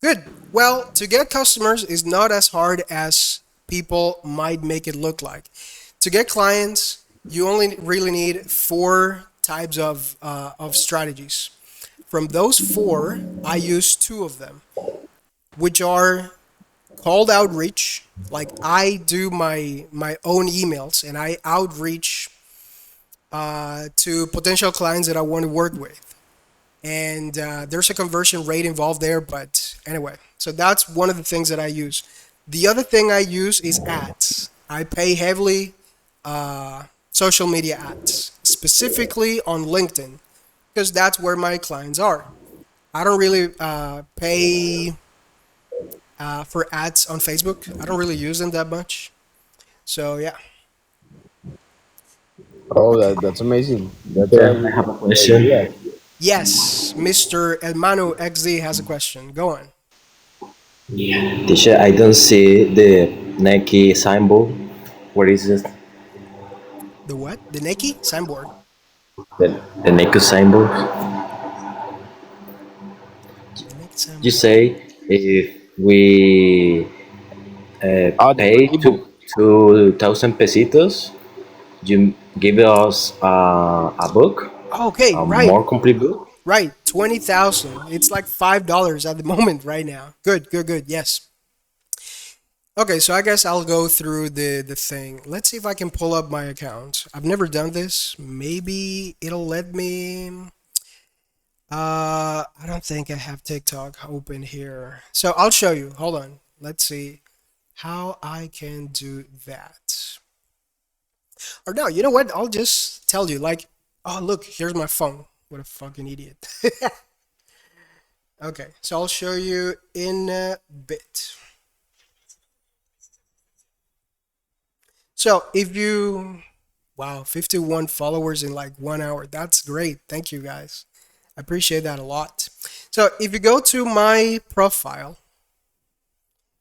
Good. Well, to get customers is not as hard as people might make it look like. To get clients, you only really need four types of strategies. From those four, I use two of them, which are cold outreach. Like I do my own emails and I outreach to potential clients that I want to work with. And there's a conversion rate involved there, but anyway, so that's one of the things that I use. The other thing I use is ads. I pay heavily social media ads, specifically on LinkedIn, because that's where my clients are. I don't really pay for ads on Facebook. I don't really use them that much. So yeah. Oh, Okay. that's amazing. That's a teacher, I really have a good idea. question. Yes, Mr. Elmano XD has a question. Go on. Teacher, I don't see the Nike symbol. What is it? The what? The Nike signboard. The Nike symbol. The Nike You signboard. say if we The pay ebook. 2,000 pesitos, you give us a book, Okay, a right. more complete book. Right, 20,000. It's like $5 at the moment right now. Good, good, good. Yes. Okay, so I guess I'll go through the thing. Let's see if I can pull up my account. I've never done this. Maybe it'll let me. I don't think I have TikTok open here. So I'll show you. Hold on. Let's see. how I can do that. Or no, you know what? I'll just tell you, like, oh, look, here's my phone. What a fucking idiot. Okay, so I'll show you in a bit. So if you, wow, 51 followers in like 1 hour. That's great. Thank you guys. I appreciate that a lot. So if you go to my profile,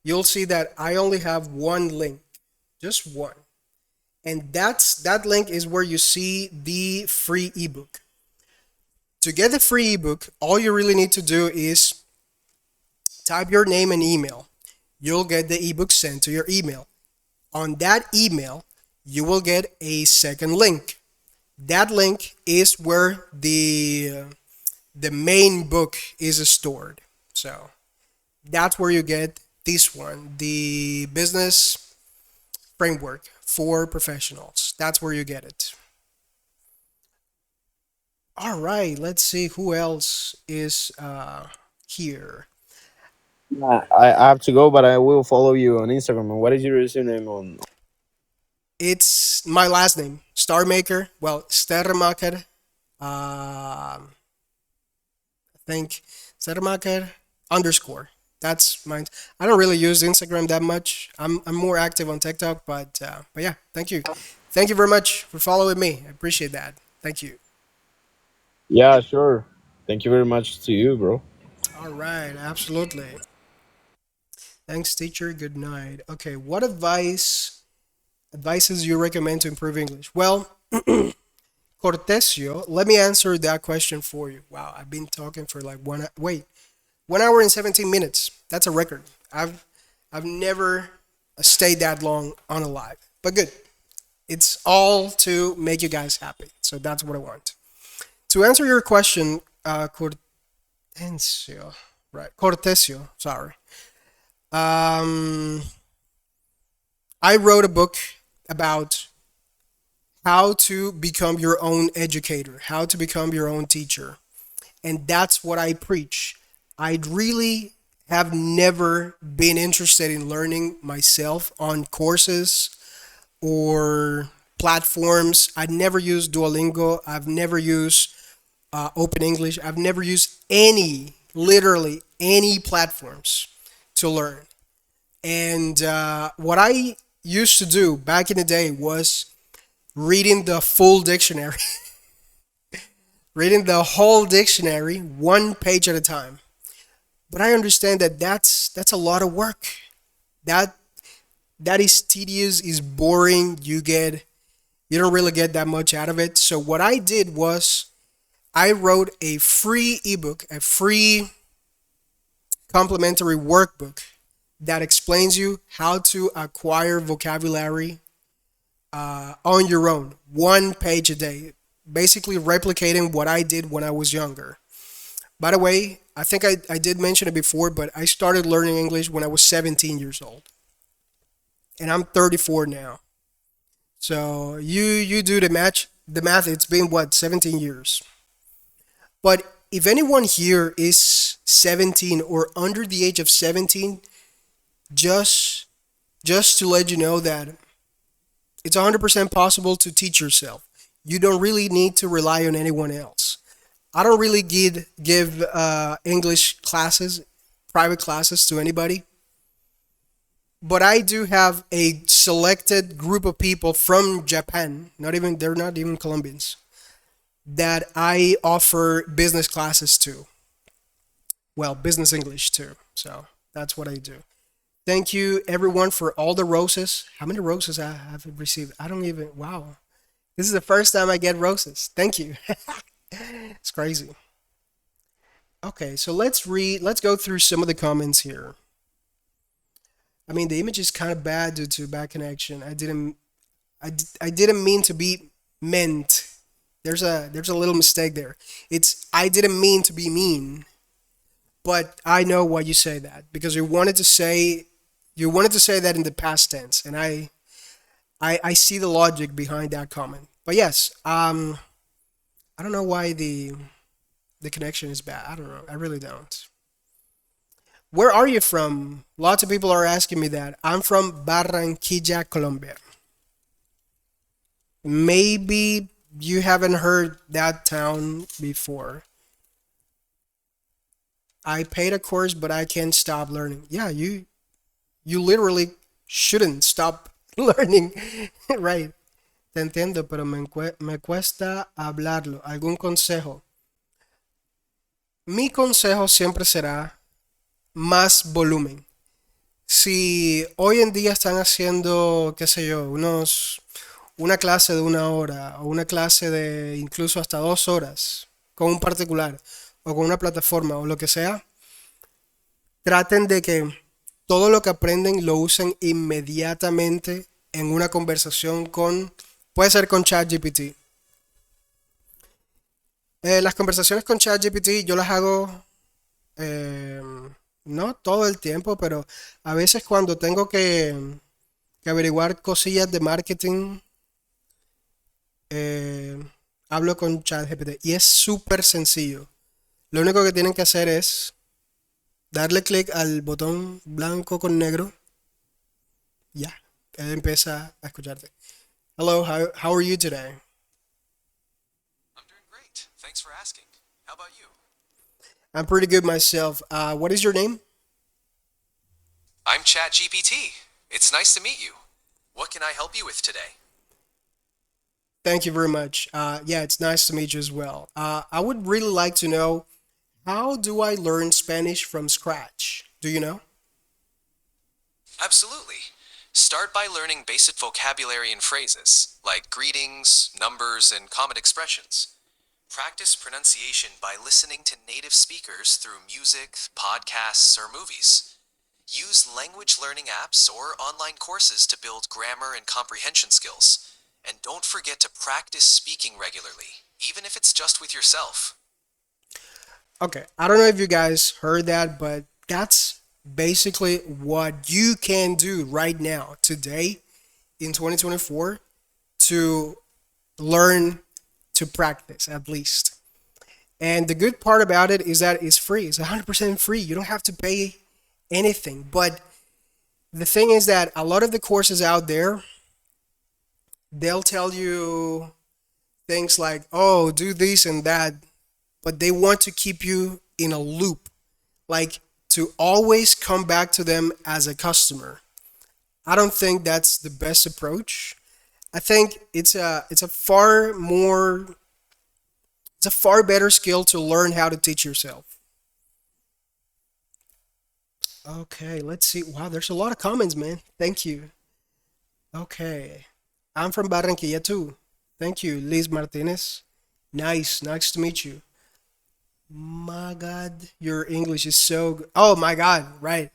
you'll see that I only have one link, just one. And that link is where you see the free ebook. To get the free ebook, all you really need to do is type your name and email. You'll get the ebook sent to your email. On that email, you will get a second link. That link is where the main book is stored. So that's where you get this one, the business framework for professionals. That's where you get it. All right, let's see who else is here. I have to go, but I will follow you on Instagram. And what is your username on? It's my last name, Starmaker. Well, Stermaker. I think Stermaker underscore. That's mine. I don't really use Instagram that much. I'm more active on TikTok, but yeah, thank you very much for following me. I appreciate that. Thank you. Yeah, sure. Thank you very much to you, bro. All right, absolutely. Thanks, teacher. Good night. Okay, what advices you recommend to improve English? Well, Cortesio, let me answer that question for you. Wow, I've been talking for like 1 hour and 17 minutes. That's a record. I've never stayed that long on a live. But good. It's all to make you guys happy. So that's what I want. To answer your question, Cortesio, right? Cortesio, sorry. Um, I wrote a book about how to become your own educator, how to become your own teacher. And that's what I preach. I really have never been interested in learning myself on courses or platforms. I never used Duolingo. I've never used Open English. I've never used literally any platforms to learn. And what I used to do back in the day was reading the full dictionary, reading the whole dictionary, one page at a time. But I understand that that's a lot of work. That that is tedious, is boring. You don't really get that much out of it. So what I did was I wrote a free ebook, a free complimentary workbook that explains you how to acquire vocabulary on your own, one page a day, basically replicating what I did when I was younger. By the way, I think I did mention it before, but I started learning English when I was 17 years old, and I'm 34 now. So you do the math. It's been what, 17 years. But if anyone here is 17 or under the age of 17, just just to let you know that it's 100% possible to teach yourself. You don't really need to rely on anyone else. I don't really give English classes, private classes to anybody, but I do have a selected group of people from Japan. Not even they're not even Colombians that I offer business classes to. Well, business English too. So that's what I do. Thank you everyone for all the roses. How many roses I have received? I don't even. Wow, this is the first time I get roses. Thank you. It's crazy. Okay, so let's read. Let's go through some of the comments here. I mean, the image is kind of bad due to bad connection. I didn't mean to be meant. There's a little mistake there. It's I didn't mean to be mean, but I know why you say that because you wanted to say that in the past tense, and I see the logic behind that comment. But yes, I don't know why the connection is bad. I don't know. I really don't. Where are you from? Lots of people are asking me that. I'm from Barranquilla, Colombia. Maybe you haven't heard that town before. I paid a course, but I can't stop learning. Yeah, you literally shouldn't stop learning, right? Te entiendo, pero me cuesta hablarlo. ¿Algún consejo? Mi consejo siempre será más volumen. Si hoy en día están haciendo, qué sé yo, una clase de 1 hora o una clase de incluso hasta 2 horas con un particular o con una plataforma o lo que sea, traten de que todo lo que aprenden lo usen inmediatamente en una conversación puede ser con ChatGPT. Las conversaciones con ChatGPT yo las hago eh, no todo el tiempo, pero a veces cuando tengo que averiguar cosillas de marketing, eh, hablo con ChatGPT y es súper sencillo. Lo único que tienen que hacer es darle clic al botón blanco con negro. Ya, él empieza a escucharte. Hello, how are you today? I'm doing great. Thanks for asking. How about you? I'm pretty good myself. What is your name? I'm ChatGPT. It's nice to meet you. What can I help you with today? Thank you very much. Yeah, it's nice to meet you as well. I would really like to know, how do I learn Spanish from scratch? Do you know? Absolutely. Start by learning basic vocabulary and phrases, like greetings, numbers, and common expressions. Practice pronunciation by listening to native speakers through music, podcasts, or movies. Use language learning apps or online courses to build grammar and comprehension skills. And don't forget to practice speaking regularly, even if it's just with yourself. Okay, I don't know if you guys heard that, but that's basically what you can do right now, today, in 2024, to learn to practice at least. And the good part about it is that it's free. It's 100% free. You don't have to pay anything. But the thing is that a lot of the courses out there, they'll tell you things like, oh, do this and that, but they want to keep you in a loop, like to always come back to them as a customer. I don't think that's the best approach. I think it's a far better skill to learn how to teach yourself. Okay, let's see. Wow, there's a lot of comments, man. Thank you. Okay. I'm from Barranquilla too. Thank you, Liz Martinez. Nice to meet you. My God, your English is so good. Oh my God, right.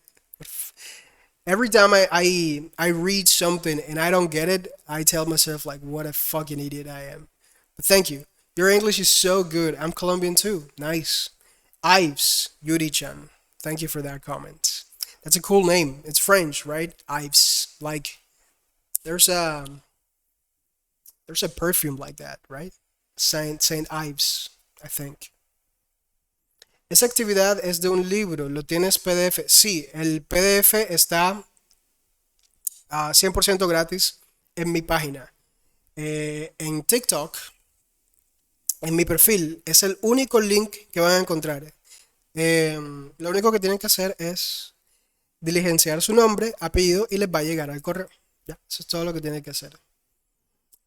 Every time I read something and I don't get it, I tell myself like what a fucking idiot I am. But thank you. Your English is so good. I'm Colombian too. Nice. Ives Yuri-chan. Thank you for that comment. That's a cool name. It's French, right? Ives. Like there's a there's a perfume like that, right? Saint Ives, I think. Esa actividad es de un libro, ¿lo tienes PDF? Sí, el PDF está 100% gratis en mi página. En TikTok, en mi perfil, es el único link que van a encontrar. Lo único que tienen que hacer es diligenciar su nombre, apellido y les va a llegar al correo. Ya, eso es todo lo que tienen que hacer.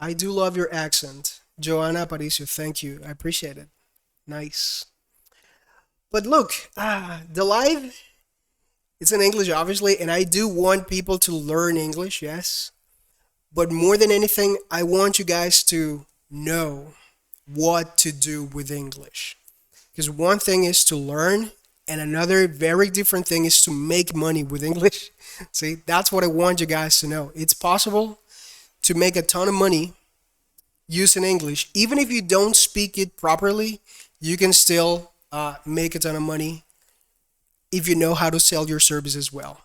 I do love your accent. Joanna Aparicio, thank you. I appreciate it. Nice. But look, the live it's in English, obviously, and I do want people to learn English, yes. But more than anything, I want you guys to know what to do with English. Because one thing is to learn, and another very different thing is to make money with English. See, that's what I want you guys to know. It's possible to make a ton of money using English. Even if you don't speak it properly, you can still make a ton of money if you know how to sell your services well.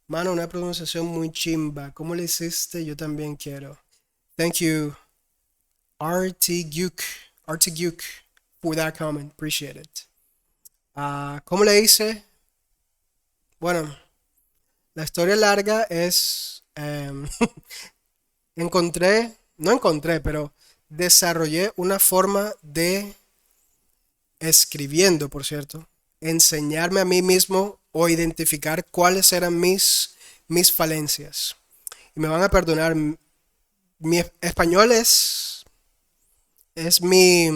Mano, una pronunciación muy chimba. ¿Cómo le hiciste? Yo también quiero. Thank you, RT Guk, for that comment. Appreciate it. ¿Cómo le hice? Bueno, la historia larga es, no encontré, pero desarrollé una forma de escribiendo, por cierto, enseñarme a mí mismo o identificar cuáles eran mis falencias. Y me van a perdonar, mi español es mi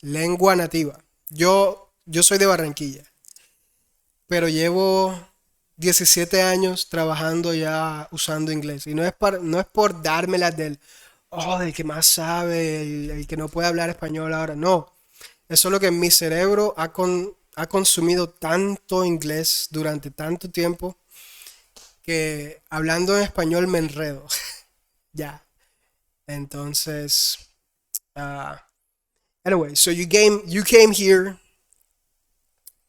lengua nativa. Yo soy de Barranquilla, pero llevo 17 años trabajando ya usando inglés. Y no es por dármela del que más sabe, el que no puede hablar español ahora. No, es solo que mi cerebro ha consumido tanto inglés durante tanto tiempo que hablando en español me enredo. Ya. Entonces, uh, anyway, so you came here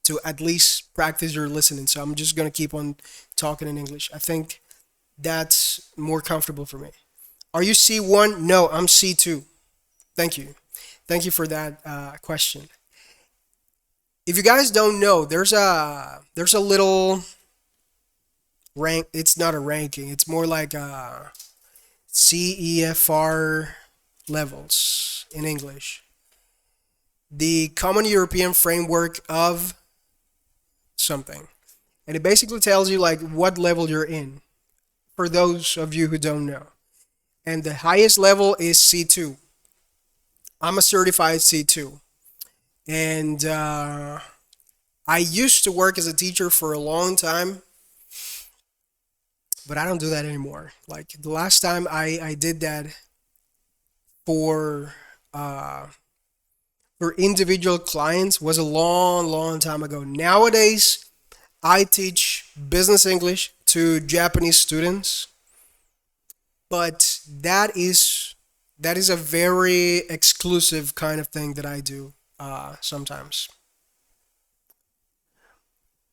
to at least practice your listening. So I'm just gonna keep on talking in English. I think that's more comfortable for me. Are you C1? No, I'm C2. Thank you. Thank you for that question. If you guys don't know, there's a little rank. It's not a ranking. It's more like CEFR levels in English. The Common European Framework of something. And it basically tells you like what level you're in for those of you who don't know. And the highest level is C2. I'm a certified C2. And I used to work as a teacher for a long time, but I don't do that anymore. Like the last time I did that for uh, for individual clients was a long, long time ago. Nowadays, I teach business English to Japanese students, but that is a very exclusive kind of thing that I do sometimes.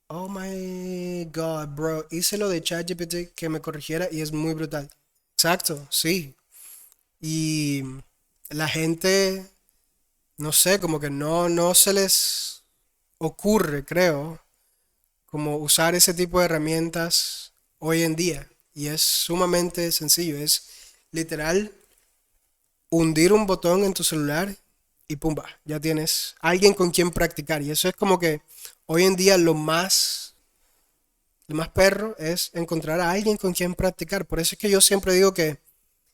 Oh my God, bro. Hice lo de ChatGPT que me corrigiera y es muy brutal. Exacto, sí. Y la gente, no sé, como que no se les ocurre, creo, como usar ese tipo de herramientas hoy en día. Y es sumamente sencillo. Es literal hundir un botón en tu celular y pumba, ya tienes alguien con quien practicar. Y eso es como que hoy en día lo más perro es encontrar a alguien con quien practicar. Por eso es que yo siempre digo que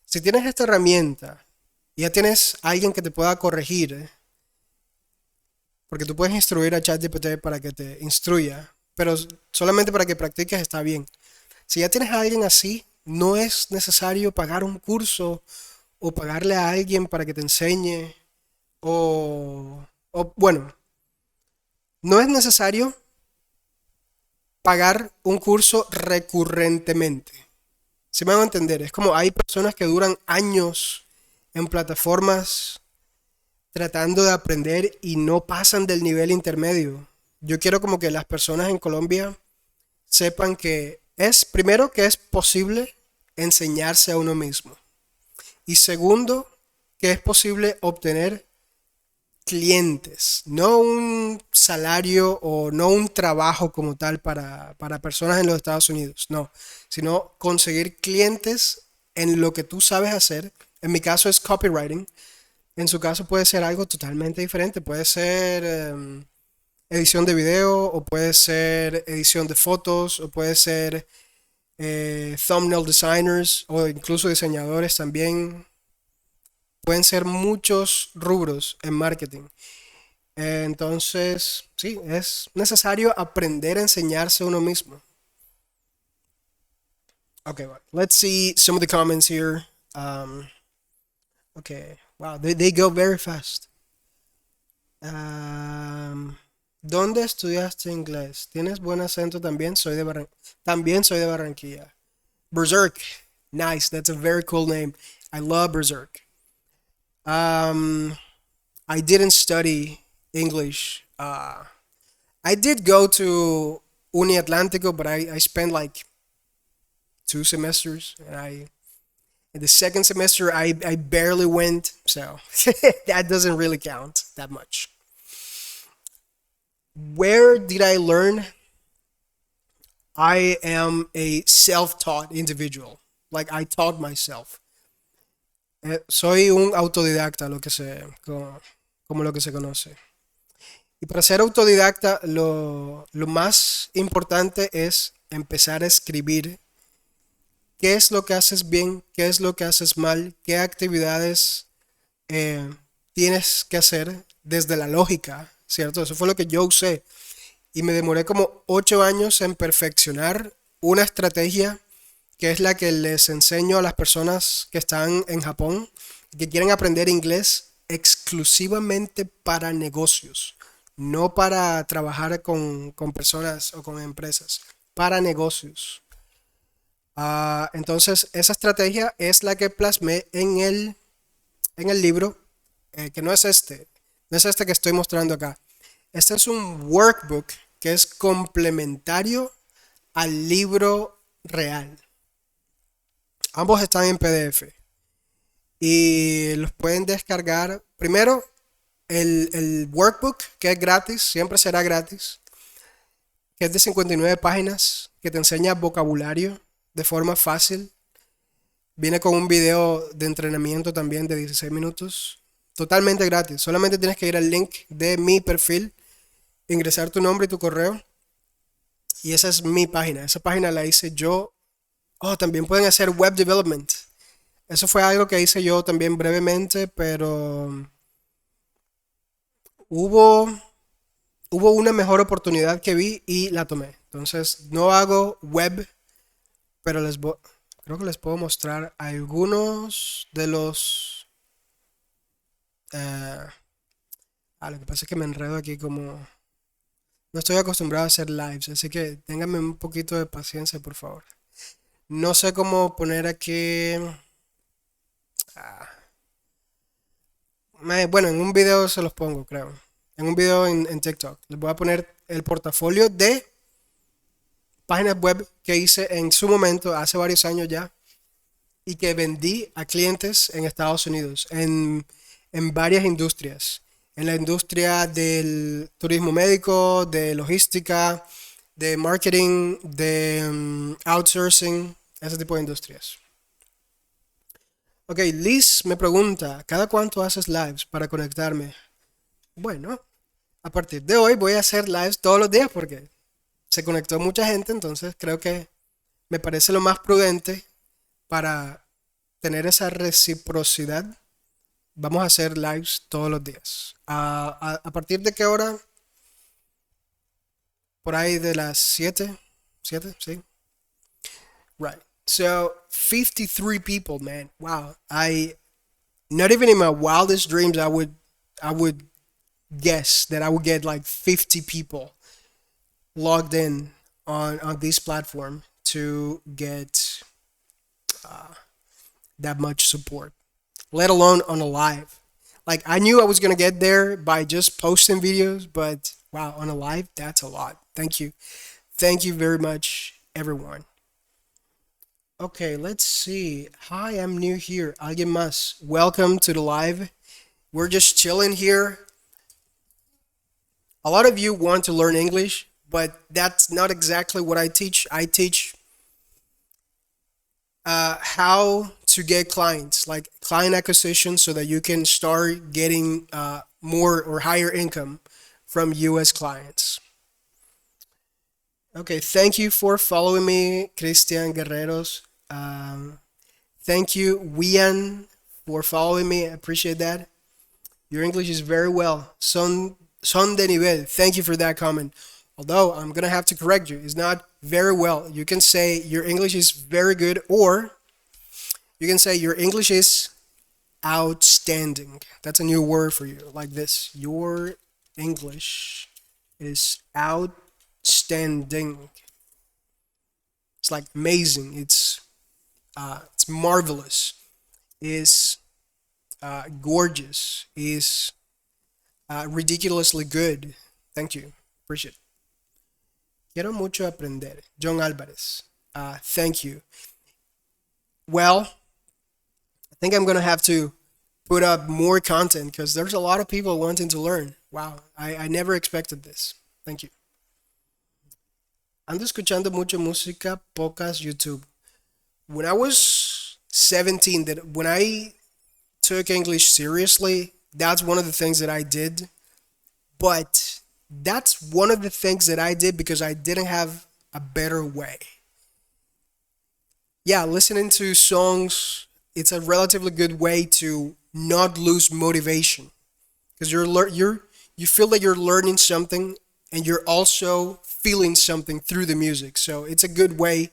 si tienes esta herramienta y ya tienes a alguien que te pueda corregir, porque tú puedes instruir a ChatGPT para que te instruya, pero solamente para que practiques está bien. Si ya tienes a alguien así, no es necesario pagar un curso o pagarle a alguien para que te enseñe o bueno, no es necesario pagar un curso recurrentemente. Si me van a entender, es como hay personas que duran años en plataformas tratando de aprender y no pasan del nivel intermedio. Yo quiero como que las personas en Colombia sepan que primero, que es posible enseñarse a uno mismo. Y segundo, que es posible obtener clientes, no un salario o no un trabajo como tal para personas en los Estados Unidos, no, sino conseguir clientes en lo que tú sabes hacer. En mi caso es copywriting, en su caso puede ser algo totalmente diferente, puede ser edición de video o puede ser edición de fotos o puede ser thumbnail designers o incluso diseñadores también. Pueden ser muchos rubros en marketing. Entonces, sí, es necesario aprender a enseñarse a uno mismo. Okay, well, let's see some of the comments here. Okay, wow, they go very fast. ¿Dónde estudiaste inglés? ¿Tienes buen acento también? También soy de Barranquilla. Berserk. Nice, that's a very cool name. I love Berserk. I didn't study English. I did go to Uni Atlantico, but I spent like 2 semesters, and in the second semester I barely went, so that doesn't really count that much. Where did I learn? I am a self-taught individual. Like I taught myself. Soy un autodidacta, como lo que se conoce. Y para ser autodidacta, lo más importante es empezar a escribir qué es lo que haces bien, qué es lo que haces mal, qué actividades eh, tienes que hacer desde la lógica, ¿cierto? Eso fue lo que yo usé. Y me demoré como 8 años en perfeccionar una estrategia que es la que les enseño a las personas que están en Japón, que quieren aprender inglés exclusivamente para negocios, no para trabajar con personas o con empresas, para negocios. Entonces, esa estrategia es la que plasmé en el libro, que no es este que estoy mostrando acá. Este es un workbook que es complementario al libro real. Ambos están en PDF y los pueden descargar. Primero, el workbook, que es gratis, siempre será gratis, que es de 59 páginas, que te enseña vocabulario de forma fácil. Viene con un video de entrenamiento también de 16 minutos. Totalmente gratis. Solamente tienes que ir al link de mi perfil, ingresar tu nombre y tu correo. Y esa es mi página. Esa página la hice yo. Oh, también pueden hacer web development. Eso fue algo que hice yo también brevemente, pero hubo, hubo una mejor oportunidad que vi y la tomé. Entonces, no hago web, pero creo que les puedo mostrar algunos de los... eh, lo que pasa es que me enredo aquí como... No estoy acostumbrado a hacer lives, así que ténganme un poquito de paciencia, por favor. No sé cómo poner aquí... Bueno, en un video se los pongo, creo. En un video en TikTok. Les voy a poner el portafolio de páginas web que hice en su momento, hace varios años ya, y que vendí a clientes en Estados Unidos, en varias industrias. En la industria del turismo médico, de logística, de marketing, de outsourcing, ese tipo de industrias. Ok, Liz me pregunta, ¿cada cuánto haces lives para conectarme? Bueno, a partir de hoy voy a hacer lives todos los días porque se conectó mucha gente, entonces creo que me parece lo más prudente para tener esa reciprocidad. Vamos a hacer lives todos los días. ¿A partir de qué hora? Por ahí de las 7. 7, sí. Right. So, 53 people, man. Wow. Not even in my wildest dreams I would guess that I would get like 50 people logged in on this platform to get that much support, let alone on a live. Like I knew I was gonna get there by just posting videos, but wow, on a live, that's a lot. Thank you very much, everyone. Okay, let's see. Hi, I'm new here. Alguien más. Welcome to the live. We're just chilling here. A lot of you want to learn English, but that's not exactly what I teach. I teach how to get clients, like client acquisition, so that you can start getting more or higher income from US clients. Okay, thank you for following me, Christian Guerreros. Thank you, Wian, for following me. I appreciate that. Your English is very well. Son de nivel. Thank you for that comment. Although I'm gonna have to correct you, it's not very well. You can say your English is very good, or you can say your English is outstanding. That's a new word for you, like this. Your English is outstanding. It's like amazing. It's marvelous. It's gorgeous. It's ridiculously good. Thank you. Appreciate it. Quiero mucho aprender. John Alvarez. Thank you. Well, I think I'm gonna have to put up more content because there's a lot of people wanting to learn. Wow, I never expected this. Thank you. Ando escuchando mucha música, pocas YouTube. When I was 17, that when I took English seriously, that's one of the things that I did. But that's one of the things that I did because I didn't have a better way. Yeah, listening to songs, it's a relatively good way to not lose motivation because you feel that you're learning something and you're also feeling something through the music. So it's a good way,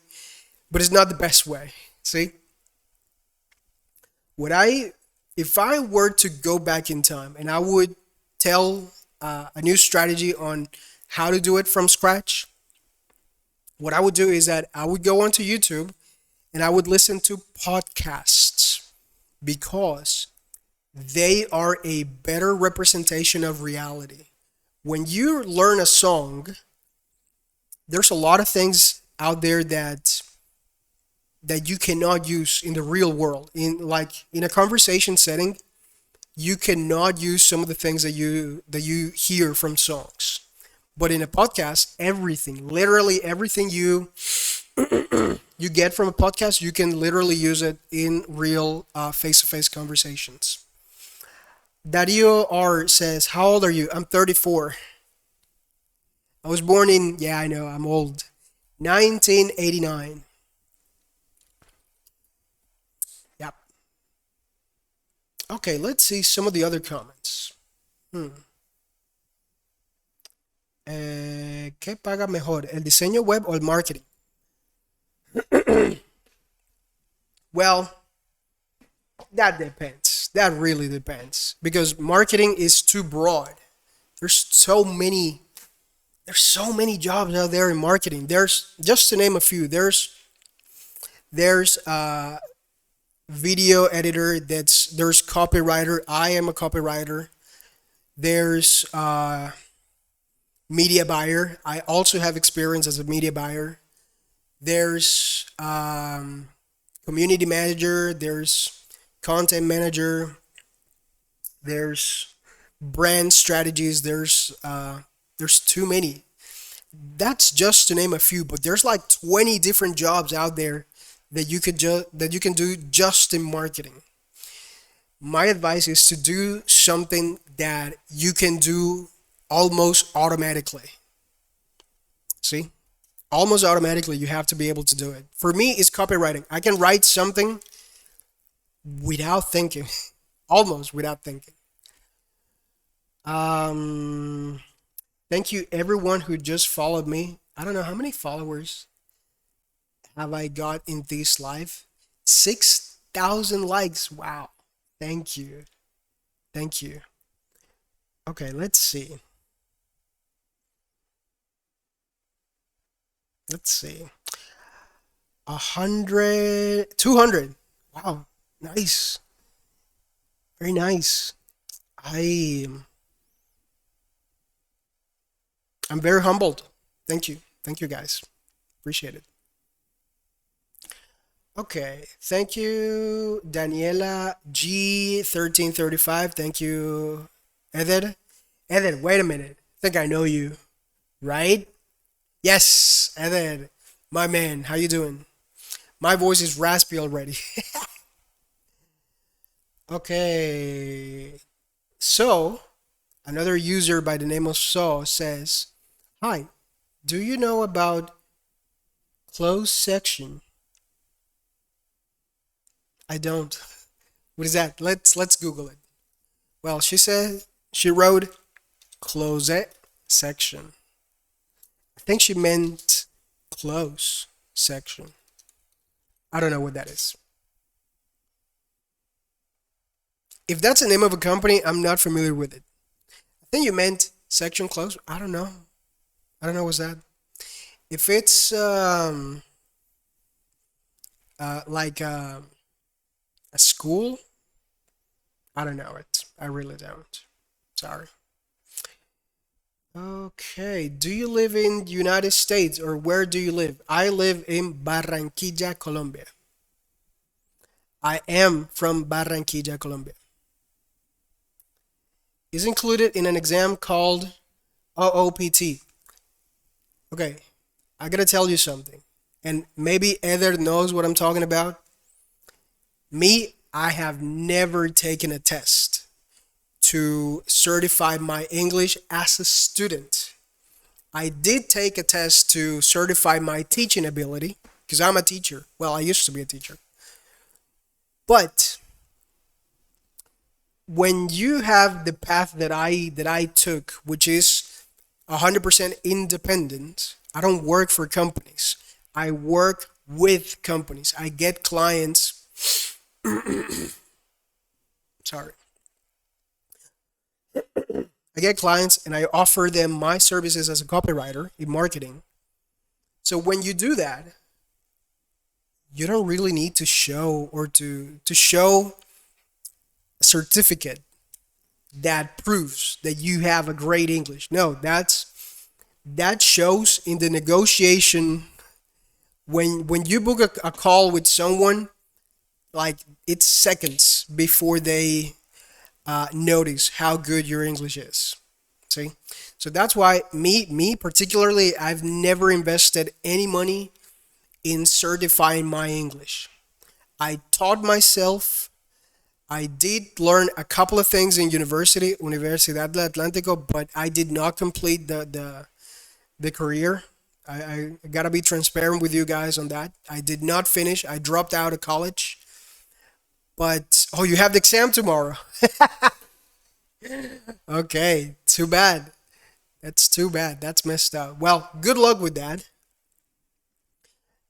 but it's not the best way. See? Would I if I were to go back in time and I would tell a new strategy on how to do it from scratch, what I would do is that I would go onto YouTube and I would listen to podcasts because they are a better representation of reality. When you learn a song, there's a lot of things out there that you cannot use in the real world. In a conversation setting, you cannot use some of the things that you hear from songs. But in a podcast, everything, literally everything you get from a podcast, you can literally use it in real face-to-face conversations. Dario R says, "How old are you?" I'm 34. I was born in, yeah, I know, I'm old. 1989. Yep. Okay, let's see some of the other comments. ¿Qué paga mejor, el diseño web o el marketing? Well, that depends. That really depends because marketing is too broad. There's so many there's so many jobs out there in marketing. There's just to name a few. There's video editor. There's copywriter. I am a copywriter. There's media buyer. I also have experience as a media buyer. There's community manager. There's content manager. There's brand strategies. There's too many. That's just to name a few, but there's like 20 different jobs out there that you can do just in marketing. My advice is to do something that you can do almost automatically. See? Almost automatically you have to be able to do it. For me it's copywriting. I can write something without thinking. Almost without thinking. Thank you everyone who just followed me. I don't know how many followers have I got in this live. 6,000 likes. Wow. Thank you. Thank you. Okay, let's see. Let's see. 100, 200. Wow. Nice. Very nice. I I'm very humbled. Thank you. Thank you guys. Appreciate it. Okay. Thank you, Daniela G1335. Thank you, Eder. Eder, wait a minute. I think I know you, right? Yes, Eder. My man, how you doing? My voice is raspy already. Okay. So, another user by the name of So says, "Hi, do you know about closed section?" I don't. What is that? Let's Google it. Well, she wrote closet section. I think she meant close section. I don't know what that is. If that's the name of a company, I'm not familiar with it. I think you meant section close. I don't know. I don't know what's that. If it's like a school, I don't know it. I really don't. Sorry. Okay. Do you live in the United States or where do you live? I live in Barranquilla, Colombia. I am from Barranquilla, Colombia. Is included in an exam called OOPT. Okay, I gotta tell you something, and maybe Eder knows what I'm talking about. Me, I have never taken a test to certify my English as a student. I did take a test to certify my teaching ability because I'm a teacher. Well, I used to be a teacher. But when you have the path that I took, which is 100% independent, I don't work for companies. I work with companies. I get clients. Sorry. I get clients and I offer them my services as a copywriter in marketing. So when you do that, you don't really need to show or to show a certificate that proves that you have a great English. No, that shows in the negotiation when you book a call with someone, like it's seconds before they notice how good your English is. See, so that's why me particularly, I've never invested any money in certifying my English. I taught myself. I did learn a couple of things in university, Universidad del Atlántico, but I did not complete the career. I gotta be transparent with you guys on that. I did not finish. I dropped out of college. But oh, you have the exam tomorrow. Okay, too bad. That's too bad. That's messed up. Well, good luck with that.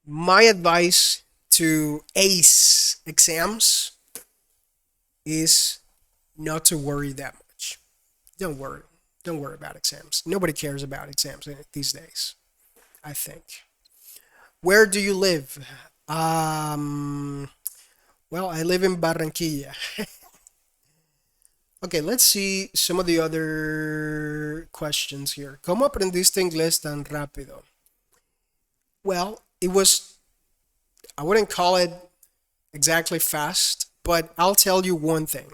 My advice to ace exams is not to worry that much. Don't worry. Don't worry about exams. Nobody cares about exams these days, I think. Where do you live? Um, well, I live in Barranquilla. Okay, let's see some of the other questions here. ¿Cómo aprendiste inglés tan rápido? Well, it was, I wouldn't call it exactly fast, but I'll tell you one thing.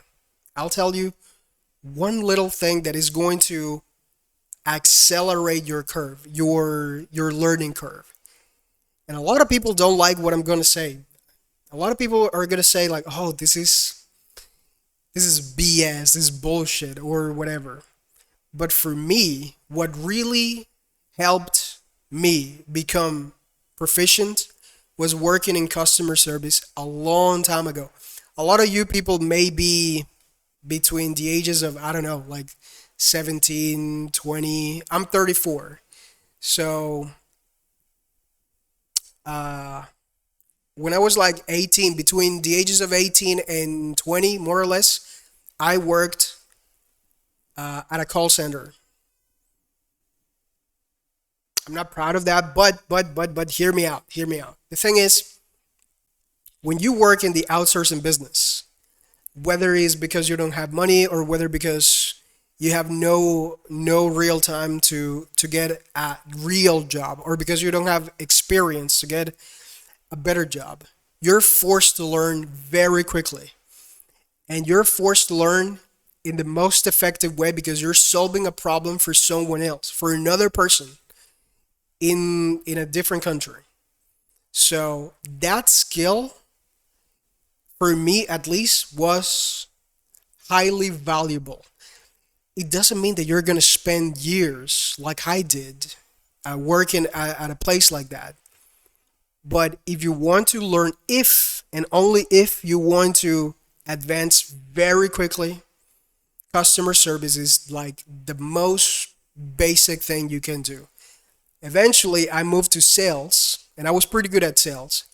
I'll tell you one little thing that is going to accelerate your curve, your learning curve. And a lot of people don't like what I'm going to say. A lot of people are going to say like, "Oh, this is BS, this is bullshit or whatever." But for me, what really helped me become proficient was working in customer service a long time ago. A lot of you people may be between the ages of, I don't know, like 17, 20. I'm 34. So uh, when I was like 18, between the ages of 18 and 20, more or less, I worked at a call center. I'm not proud of that, but hear me out. Hear me out. The thing is, when you work in the outsourcing business, whether it's because you don't have money or whether because you have no real time to get a real job or because you don't have experience to get a better job, you're forced to learn very quickly. And you're forced to learn in the most effective way because you're solving a problem for someone else, for another person in a different country. So that skill, for me at least, was highly valuable. It doesn't mean that you're going to spend years like I did working at a place like that. But if you want to learn, if and only if you want to advance very quickly, customer service is like the most basic thing you can do. Eventually, I moved to sales, and I was pretty good at sales.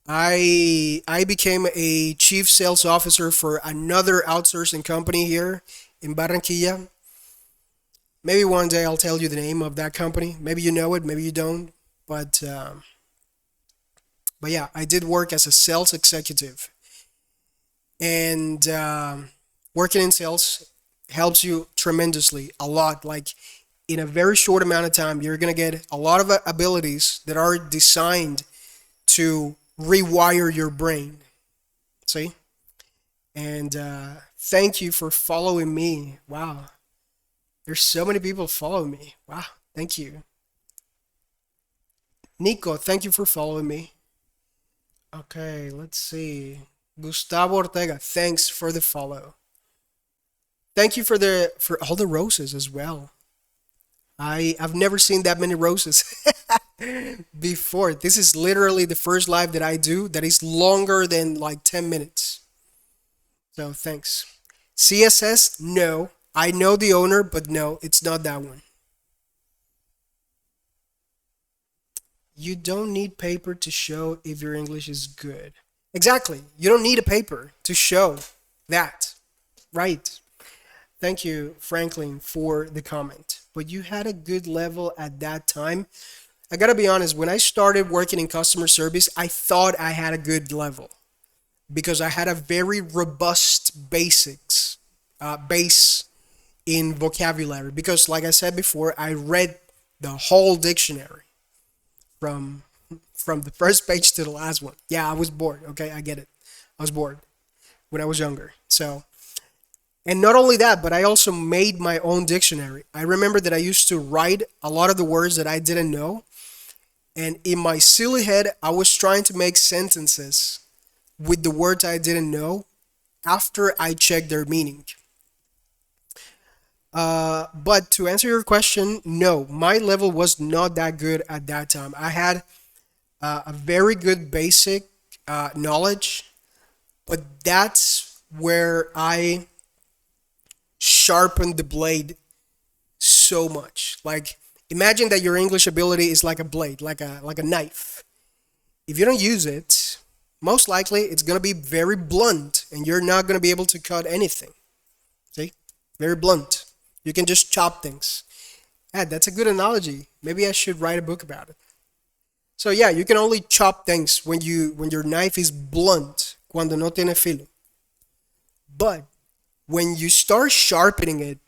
I became a chief sales officer for another outsourcing company here in Barranquilla. Maybe one day I'll tell you the name of that company. Maybe you know it, maybe you don't. But yeah, I did work as a sales executive, and working in sales helps you tremendously, a lot. Like in a very short amount of time, you're gonna get a lot of abilities that are designed to rewire your brain. See? And thank you for following me. Wow, there's so many people following me. Wow, thank you. Nico, thank you for following me. Okay, let's see. Gustavo Ortega, thanks for the follow. Thank you for all the roses as well. I've never seen that many roses before. This is literally the first live that I do that is longer than like 10 minutes. So thanks. CSS, no. I know the owner, but no, it's not that one. You don't need paper to show if your English is good. Exactly. You don't need a paper to show that. Right. Thank you, Franklin, for the comment. But you had a good level at that time. I gotta be honest, when I started working in customer service, I thought I had a good level because I had a very robust base in vocabulary. Because, like I said before, I read the whole dictionary from from the first page to the last one. Yeah, I was bored. Okay, I get it. I was bored when I was younger. So, and not only that, but I also made my own dictionary. I remember that I used to write a lot of the words that I didn't know, and in my silly head, I was trying to make sentences with the words I didn't know after I checked their meaning. But to answer your question, no, my level was not that good at that time. I had a very good basic knowledge, but that's where I sharpened the blade so much. Like, imagine that your English ability is like a blade, like a knife. If you don't use it, most likely it's gonna be very blunt, and you're not gonna be able to cut anything. See, very blunt. You can just chop things. Yeah, that's a good analogy. Maybe I should write a book about it. So yeah, you can only chop things when your knife is blunt, cuando no tiene filo. But when you start sharpening it,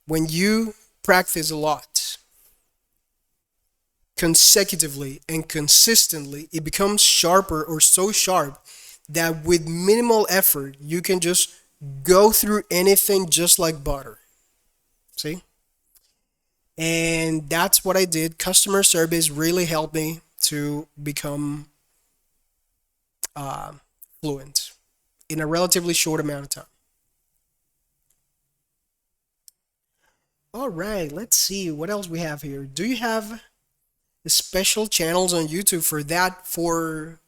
when you practice a lot, consecutively and consistently, it becomes sharper or so sharp that with minimal effort, you can just go through anything just like butter. See? And that's what I did. Customer service really helped me to become uh, fluent in a relatively short amount of time. All right, let's see what else we have here. Do you have special channels on YouTube for that, for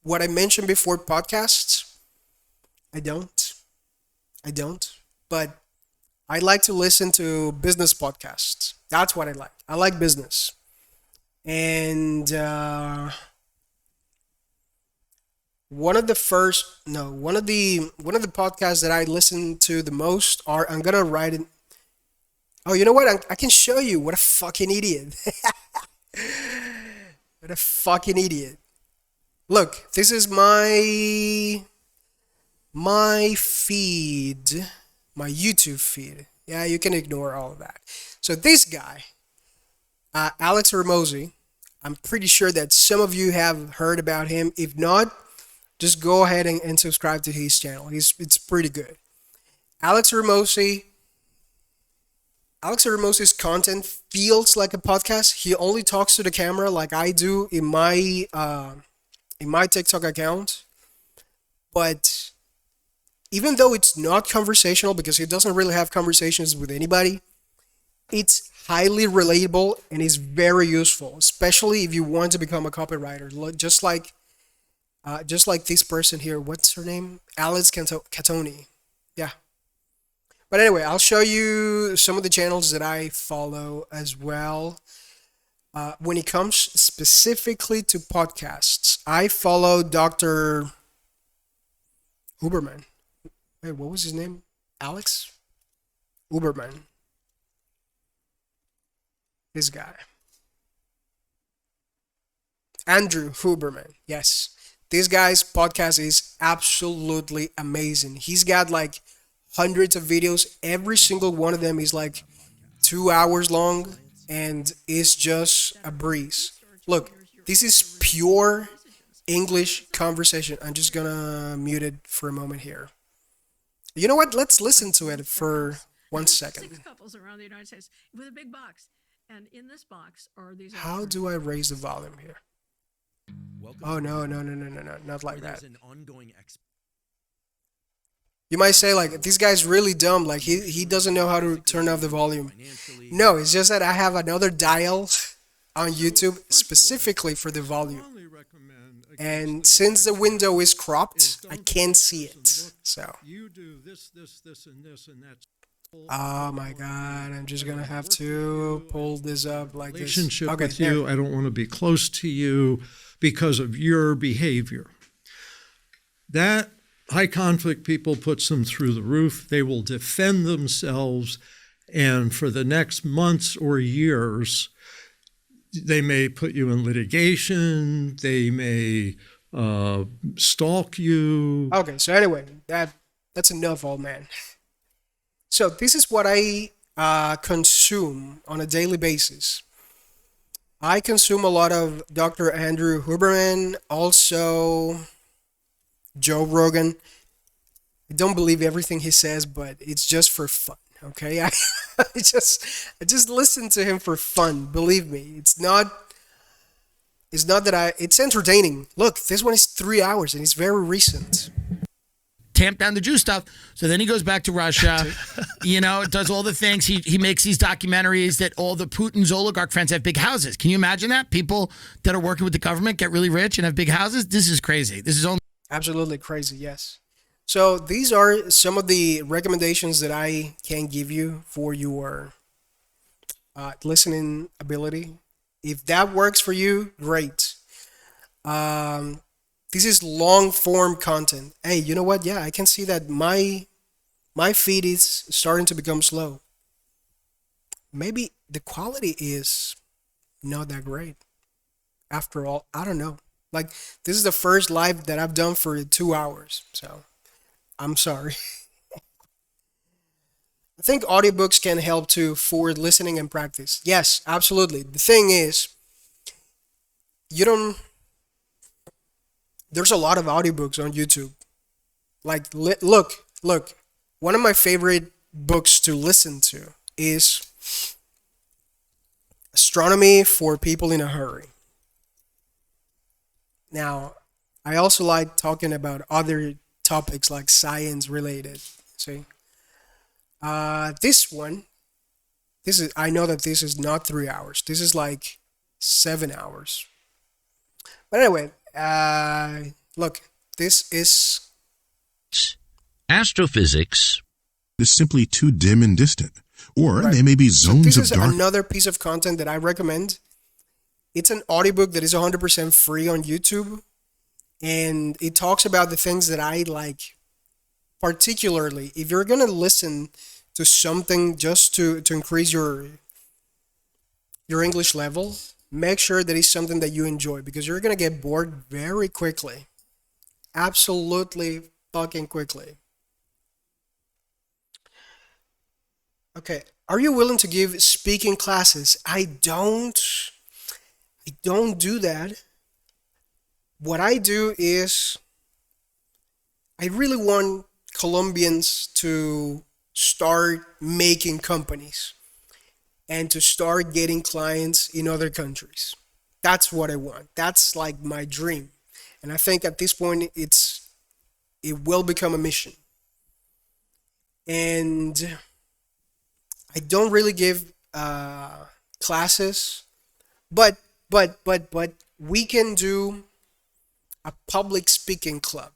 what I mentioned before, podcasts? I don't. I don't. But I like to listen to business podcasts. That's what I like. I like business. And one of the first, no, one of the podcasts that I listen to the most are, I'm gonna write it. Oh, you know what? I can show you. What a fucking idiot. What a fucking idiot. Look, this is my feed, my YouTube feed. Yeah, you can ignore all of that. So this guy, Alex Ramosi, I'm pretty sure that some of you have heard about him. If not, just go ahead and subscribe to his channel. It's pretty good. Alex Ramosi. Alex Ramosi's content feels like a podcast. He only talks to the camera like I do in my TikTok account. But even though it's not conversational because he doesn't really have conversations with anybody, it's highly relatable and is very useful, especially if you want to become a copywriter. Just like this person here. What's her name? Alice Catoni. Yeah. But anyway, I'll show you some of the channels that I follow as well. When it comes specifically to podcasts, I follow Dr. Huberman. Wait, what was his name? Alex Huberman. This guy. Andrew Huberman. Yes. This guy's podcast is absolutely amazing. He's got like hundreds of videos. Every single one of them is like 2 hours long and it's just a breeze. Look, this is pure English conversation. I'm just gonna mute it for a moment here. You know what? Let's listen to it for 1 second. Six couples around the United States with a big box. And in this box are these. How do I raise the volume here? Oh no, no, no, no, no, no, not like where there's that. an ongoing You might say like this guy's really dumb, like he doesn't know how to turn off the volume. financially. No, it's just that I have another dial on YouTube specifically for the volume. And since the window is cropped, I can't see it. So, You do this, and this, and that's oh my God, I'm just gonna have to pull this up like this. relationship Okay, with there. you. I don't want to be close to you because of your behavior. That high conflict people puts them through the roof. They will defend themselves, and for the next months or years, they may put you in litigation. They may stalk you. Okay, so anyway, that's enough, old man. So this is what I consume on a daily basis. I consume a lot of Dr. Andrew Huberman, also Joe Rogan. I don't believe everything he says, but it's just for fun. Okay, I just listen to him for fun. Believe me, it's not that it's entertaining. Look, this one is 3 hours and it's very recent. Tamp down the Jew stuff. So then he goes back to Russia, does all the things. He makes these documentaries that all the Putin's oligarch friends have big houses. Can you imagine that? People that are working with the government get really rich and have big houses. This is crazy. This is only Absolutely crazy, yes. So these are some of the recommendations that I can give you for your listening ability. If that works for you, great. This is long form content. Hey, you know what? Yeah, I can see that my feed is starting to become slow. Maybe the quality is not that great. After all, I don't know. Like this is the first live that I've done for 2 hours, so I'm sorry. I think audiobooks can help too for listening and practice. Yes, absolutely. The thing is, you don't. There's a lot of audiobooks on YouTube. Like, look. One of my favorite books to listen to is Astronomy for People in a Hurry. Now, I also like talking about other topics like science related. See, I know that this is not 3 hours. This is like 7 hours. But anyway, look, this is Astrophysics is simply too dim and distant, or right. they may be So zones this of is dark. another piece of content that I recommend. It's an audiobook that is 100% free on YouTube, and it talks about the things that I like. Particularly, if you're gonna listen to something just to increase your English level, make sure that it's something that you enjoy because you're gonna get bored very quickly. Absolutely fucking quickly. Okay, are you willing to give speaking classes? I don't do that. What I do is I really want Colombians to start making companies and to start getting clients in other countries. That's what I want. That's like my dream. And I think at this point it will become a mission. And I don't really give classes, but we can do a public speaking club.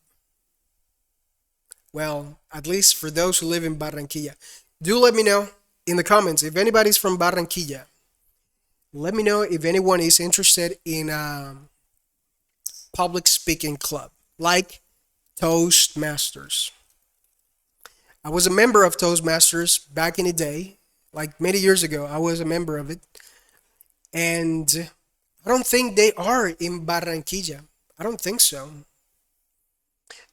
Well, at least for those who live in Barranquilla. Do let me know in the comments if anybody's from Barranquilla. Let me know if anyone is interested in a public speaking club like Toastmasters. I was a member of Toastmasters back in the day, like many years ago. I was a member of it. And I don't think they are in Barranquilla. I don't think so.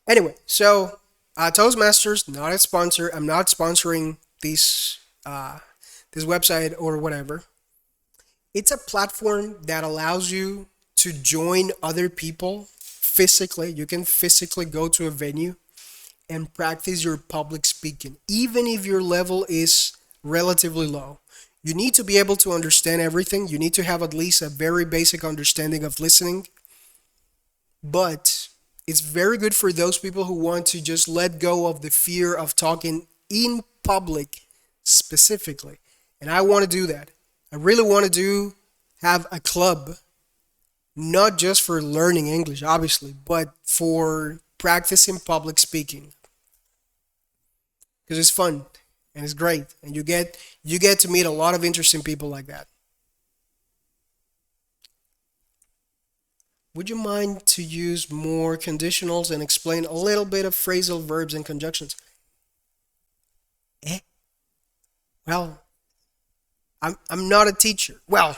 Anyway, so Toastmasters, not a sponsor. I'm not sponsoring this website or whatever. It's a platform that allows you to join other people physically. You can physically go to a venue and practice your public speaking, even if your level is relatively low. You need to be able to understand everything. You need to have at least a very basic understanding of listening. but it's very good for those people who want to just let go of the fear of talking in public specifically. And I want to do that. I really want to have a club, not just for learning English, obviously, but for practicing public speaking because it's fun and it's great, and you get to meet a lot of interesting people like that. Would you mind to use more conditionals and explain a little bit of phrasal verbs and conjunctions? Eh? Well, I'm not a teacher. Well,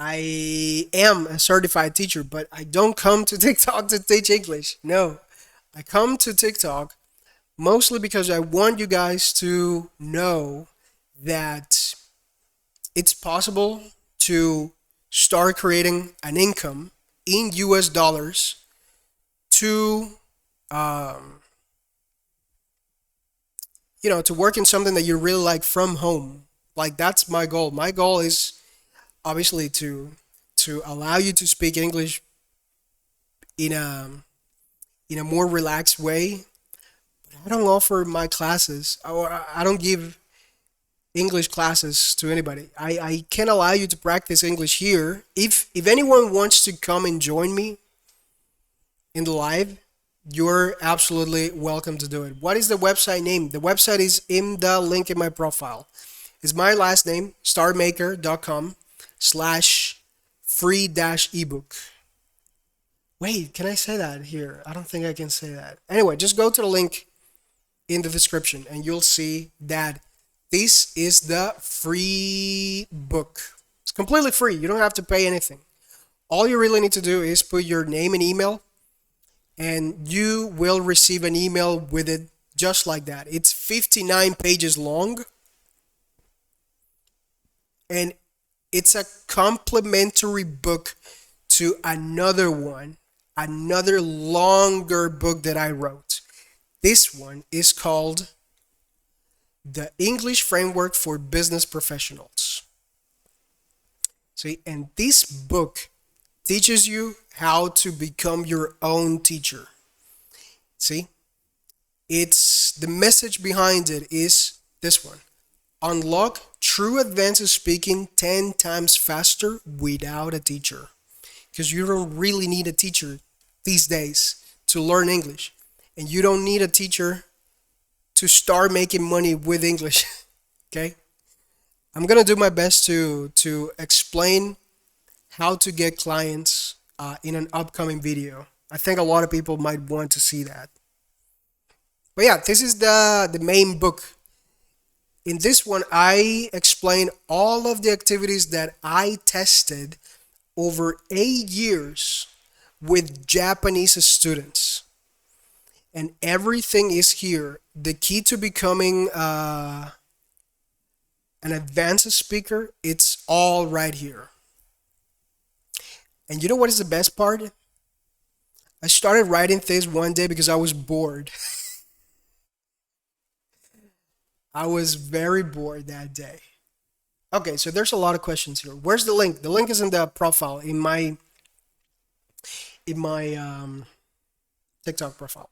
I am a certified teacher, but I don't come to TikTok to teach English. No, I come to TikTok mostly because I want you guys to know that it's possible to start creating an income in US dollars to um, to work in something that you really like from home. Like that's my goal. My goal is obviously to allow you to speak English in a more relaxed way. I don't offer my classes, or I don't give English classes to anybody. I can allow you to practice English here. If anyone wants to come and join me in the live, you're absolutely welcome to do it. What is the website name? The website is in the link in my profile. It's my last name, startmaker.com/free dash ebook. Wait, can I say that here? I don't think I can say that. Anyway, just go to the link in the description and you'll see that this is the free book. It's completely free. You don't have to pay anything. All you really need to do is put your name and email, and you will receive an email with it just like that. It's 59 pages long, and it's a complementary book to another longer book that I wrote. This one is called The English Framework for Business Professionals. See, and this book teaches you how to become your own teacher. See, it's the message behind it is this one: unlock true advanced speaking 10 times faster without a teacher. Because you don't really need a teacher these days to learn English, and you don't need a teacher to start making money with English. Okay? I'm gonna do my best to explain how to get clients in an upcoming video. I think a lot of people might want to see that. But yeah, this is the main book. In this one, I explain all of the activities that I tested over 8 years with Japanese students. And everything is here. The key to becoming an advanced speaker, it's all right here. And you know what is the best part? I started writing this one day because I was bored. I was very bored that day. Okay, so there's a lot of questions here. Where's the link? The link is in the profile in my TikTok profile.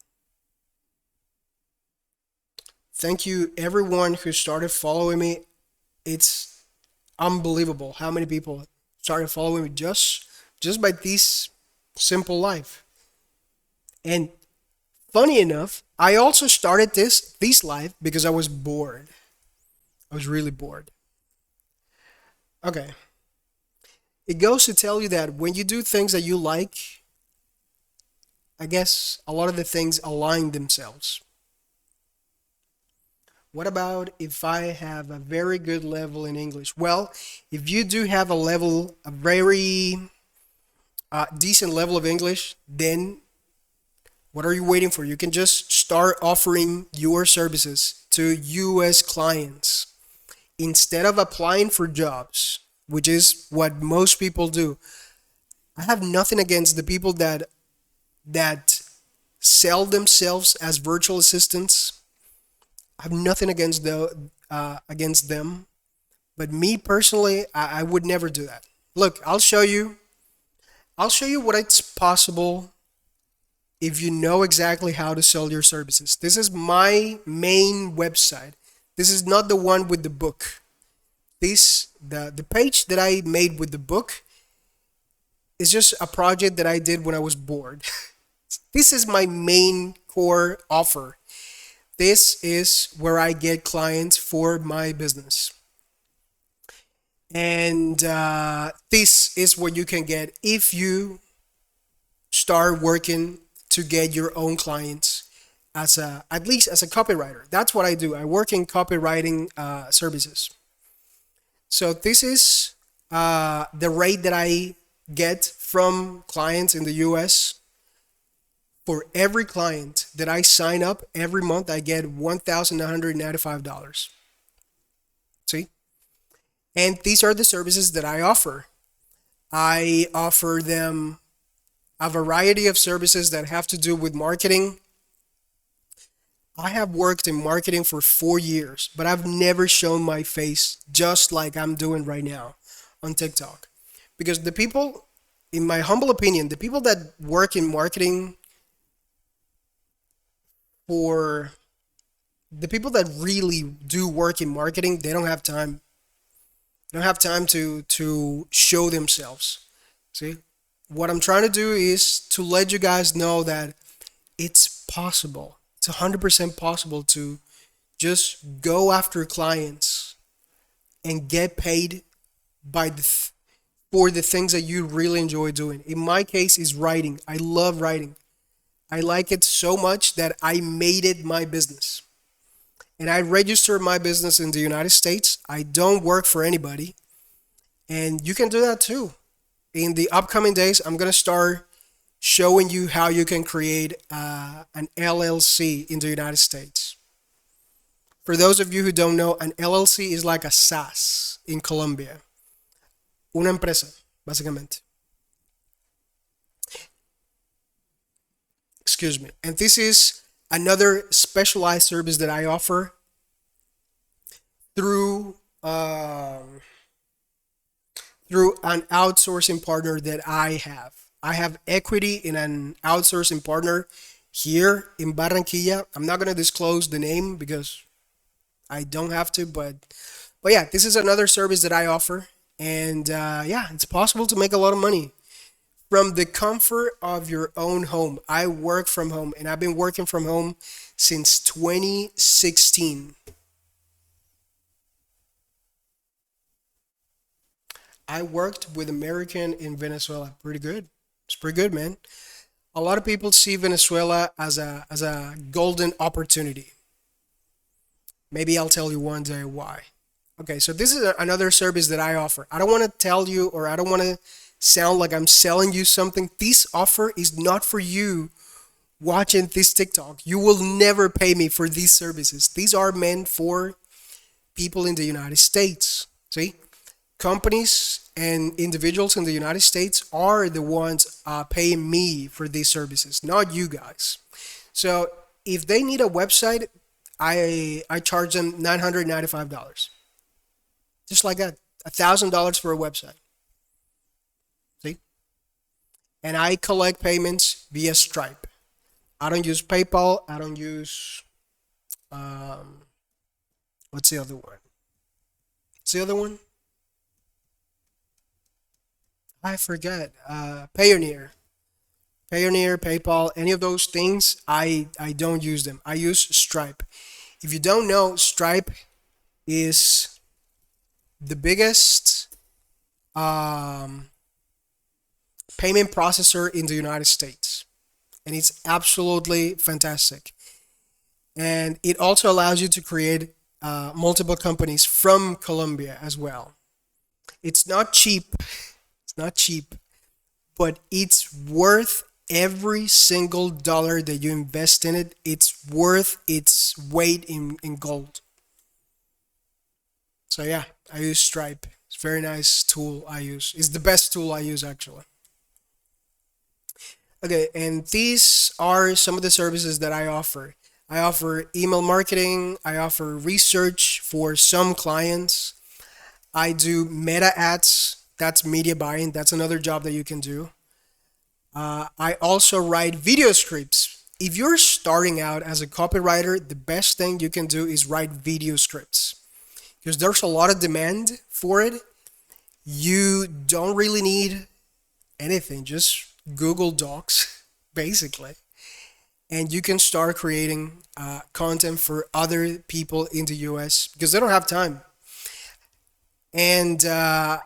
Thank you everyone who started following me. It's unbelievable how many people started following me just by this simple life. And funny enough, I also started this live because I was bored. I was really bored. Okay. It goes to tell you that when you do things that you like, I guess a lot of the things align themselves. What about if I have a very good level in English? Well, if you do have a very decent level of English, then what are you waiting for? You can just start offering your services to US clients instead of applying for jobs, which is what most people do. I have nothing against the people that sell themselves as virtual assistants. I have nothing against them, but me personally, I would never do that. Look, I'll show you I'll show you what it's possible if you know exactly how to sell your services. This is my main website. This is not the one with the book. The page that I made with the book is just a project that I did when I was bored. This is my main core offer. This is where I get clients for my business. And this is what you can get if you start working to get your own clients at least as a copywriter. That's what I do. I work in copywriting services. So this is the rate that I get from clients in the US. For every client that I sign up every month, I get $1,995. See? And these are the services that I offer. I offer them a variety of services that have to do with marketing. I have worked in marketing for 4 years, but I've never shown my face just like I'm doing right now on TikTok. Because the people, in my humble opinion, the people that work in marketing, for the people that really do work in marketing, they don't have time. They don't have time to show themselves. See? What I'm trying to do is to let you guys know that it's possible. It's 100% possible to just go after clients and get paid by for the things that you really enjoy doing. In my case, is writing. I love writing. I like it so much that I made it my business. And I registered my business in the United States. I don't work for anybody. And you can do that too. In the upcoming days, I'm going to start showing you how you can create an LLC in the United States. For those of you who don't know, an LLC is like a SAS in Colombia. Una empresa, básicamente. Excuse me. And this is another specialized service that I offer through an outsourcing partner that I have. I have equity in an outsourcing partner here in Barranquilla. I'm not going to disclose the name because I don't have to, but yeah, this is another service that I offer, and yeah, it's possible to make a lot of money from the comfort of your own home. I work from home, and I've been working from home since 2016. I worked with American in Venezuela. Pretty good. It's pretty good, man. A lot of people see Venezuela as a golden opportunity. Maybe I'll tell you one day why. Okay, so this is another service that I offer. I don't want to tell you, or I don't want to sound like I'm selling you something. This offer is not for you watching this TikTok. You will never pay me for these services. These are meant for people in the United States. See? Companies and individuals in the United States are the ones paying me for these services, not you guys. So if they need a website, I charge them $995. Just like that. $1,000 for a website. See? And I collect payments via Stripe. I don't use PayPal. I don't use what's the other one? What's the other one? I forget. Payoneer, PayPal, any of those things, I don't use them. I use Stripe. If you don't know, Stripe is the biggest payment processor in the United States. And it's absolutely fantastic. And it also allows you to create multiple companies from Colombia as well. It's not cheap. It's not cheap, but it's worth every single dollar that you invest in it. It's worth its weight in gold. So yeah, I use Stripe. It's a very nice tool I use. It's the best tool I use actually. Okay, and these are some of the services that I offer. I offer email marketing. I offer research for some clients. I do meta ads. That's media buying. That's another job that you can do. I also write video scripts. If you're starting out as a copywriter, the best thing you can do is write video scripts because there's a lot of demand for it. You don't really need anything, just Google Docs, basically. And you can start creating content for other people in the US because they don't have time. And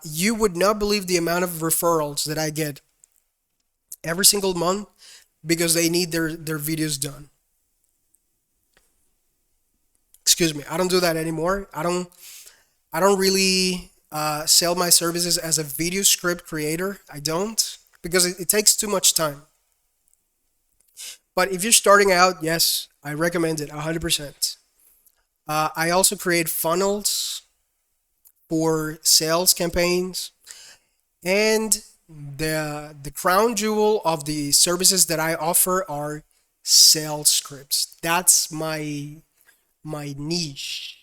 you would not believe the amount of referrals that I get every single month because they need their videos done. Excuse me, I don't do that anymore. I don't really sell my services as a video script creator. I don't because it takes too much time. But if you're starting out, yes, I recommend it 100%. I also create funnels for sales campaigns, and the crown jewel of the services that I offer are sales scripts. That's my niche,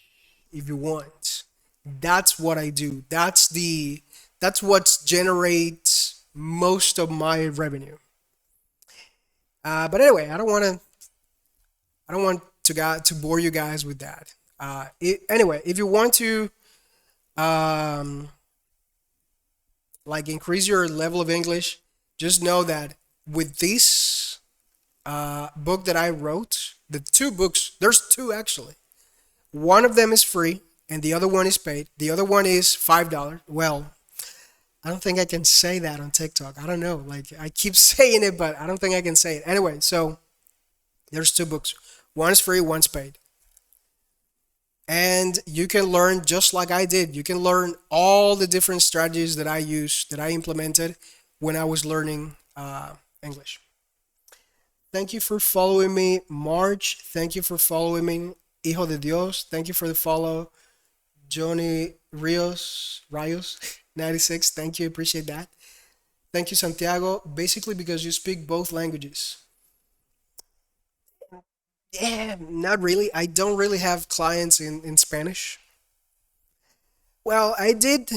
if you want. That's what I do. That's what generates most of my revenue. But anyway, I don't want to bore you guys with that. Anyway, if you want to um, like increase your level of English, just know that with this book that I wrote, the two books, there's two actually. One of them is free and the other one is paid. The other one is $5. Well, I don't think I can say that on TikTok. I don't know. Like I keep saying it, but I don't think I can say it. Anyway, so there's two books. One is free, one's paid. And you can learn just like I did. You can learn all the different strategies that I used, that I implemented when I was learning English. Thank you for following me, March. Thank you for following me, Hijo de Dios. Thank you for the follow, Johnny Rios 96. Thank you, appreciate that. Thank you, Santiago. Basically, because you speak both languages. Yeah, not really. I don't really have clients in Spanish. Well, I did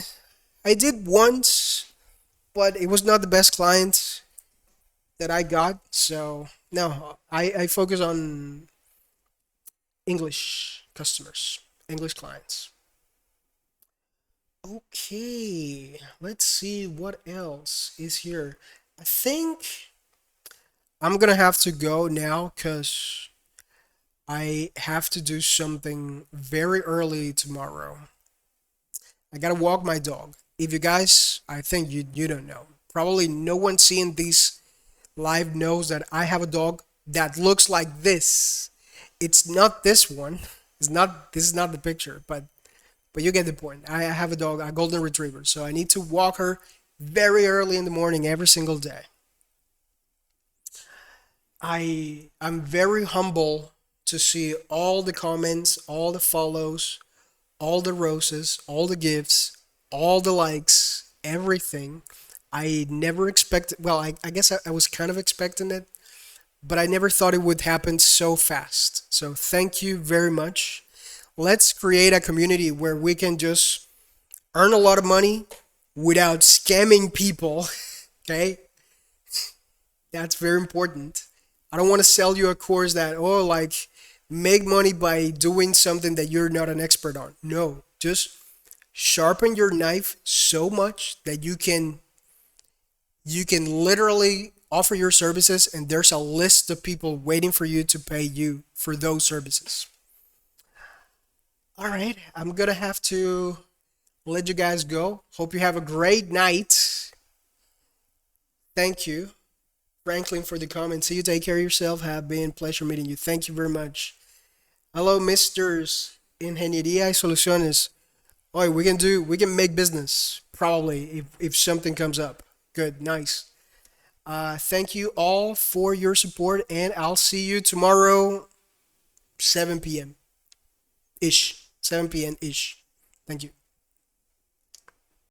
once, but it was not the best client that I got. So no, I focus on English customers, English clients. Okay, let's see what else is here. I think I'm gonna have to go now because I have to do something very early tomorrow. I gotta walk my dog. If you guys, I think you don't know. Probably no one seeing this live knows that I have a dog that looks like this. It's not this one. It's not. This is not the picture, but you get the point. I have a dog, a golden retriever, so I need to walk her very early in the morning every single day. I'm very humble to see all the comments, all the follows, all the roses, all the gifts, all the likes, everything. I never expected, well, I guess I was kind of expecting it, but I never thought it would happen so fast. So thank you very much. Let's create a community where we can just earn a lot of money without scamming people. Okay? That's very important. I don't want to sell you a course that, oh, like make money by doing something that you're not an expert on. No, just sharpen your knife so much that you can literally offer your services and there's a list of people waiting for you to pay you for those services. All right, I'm gonna have to let you guys go. Hope you have a great night. Thank you, Franklin, for the comment. See you. Take care of yourself. Have been a pleasure meeting you. Thank you very much. Hello, Misters. Ingeniería y Soluciones. Oh, we can make business probably if something comes up. Good, nice. Thank you all for your support, and I'll see you tomorrow, 7 p.m. ish. 7 p.m. ish. Thank you.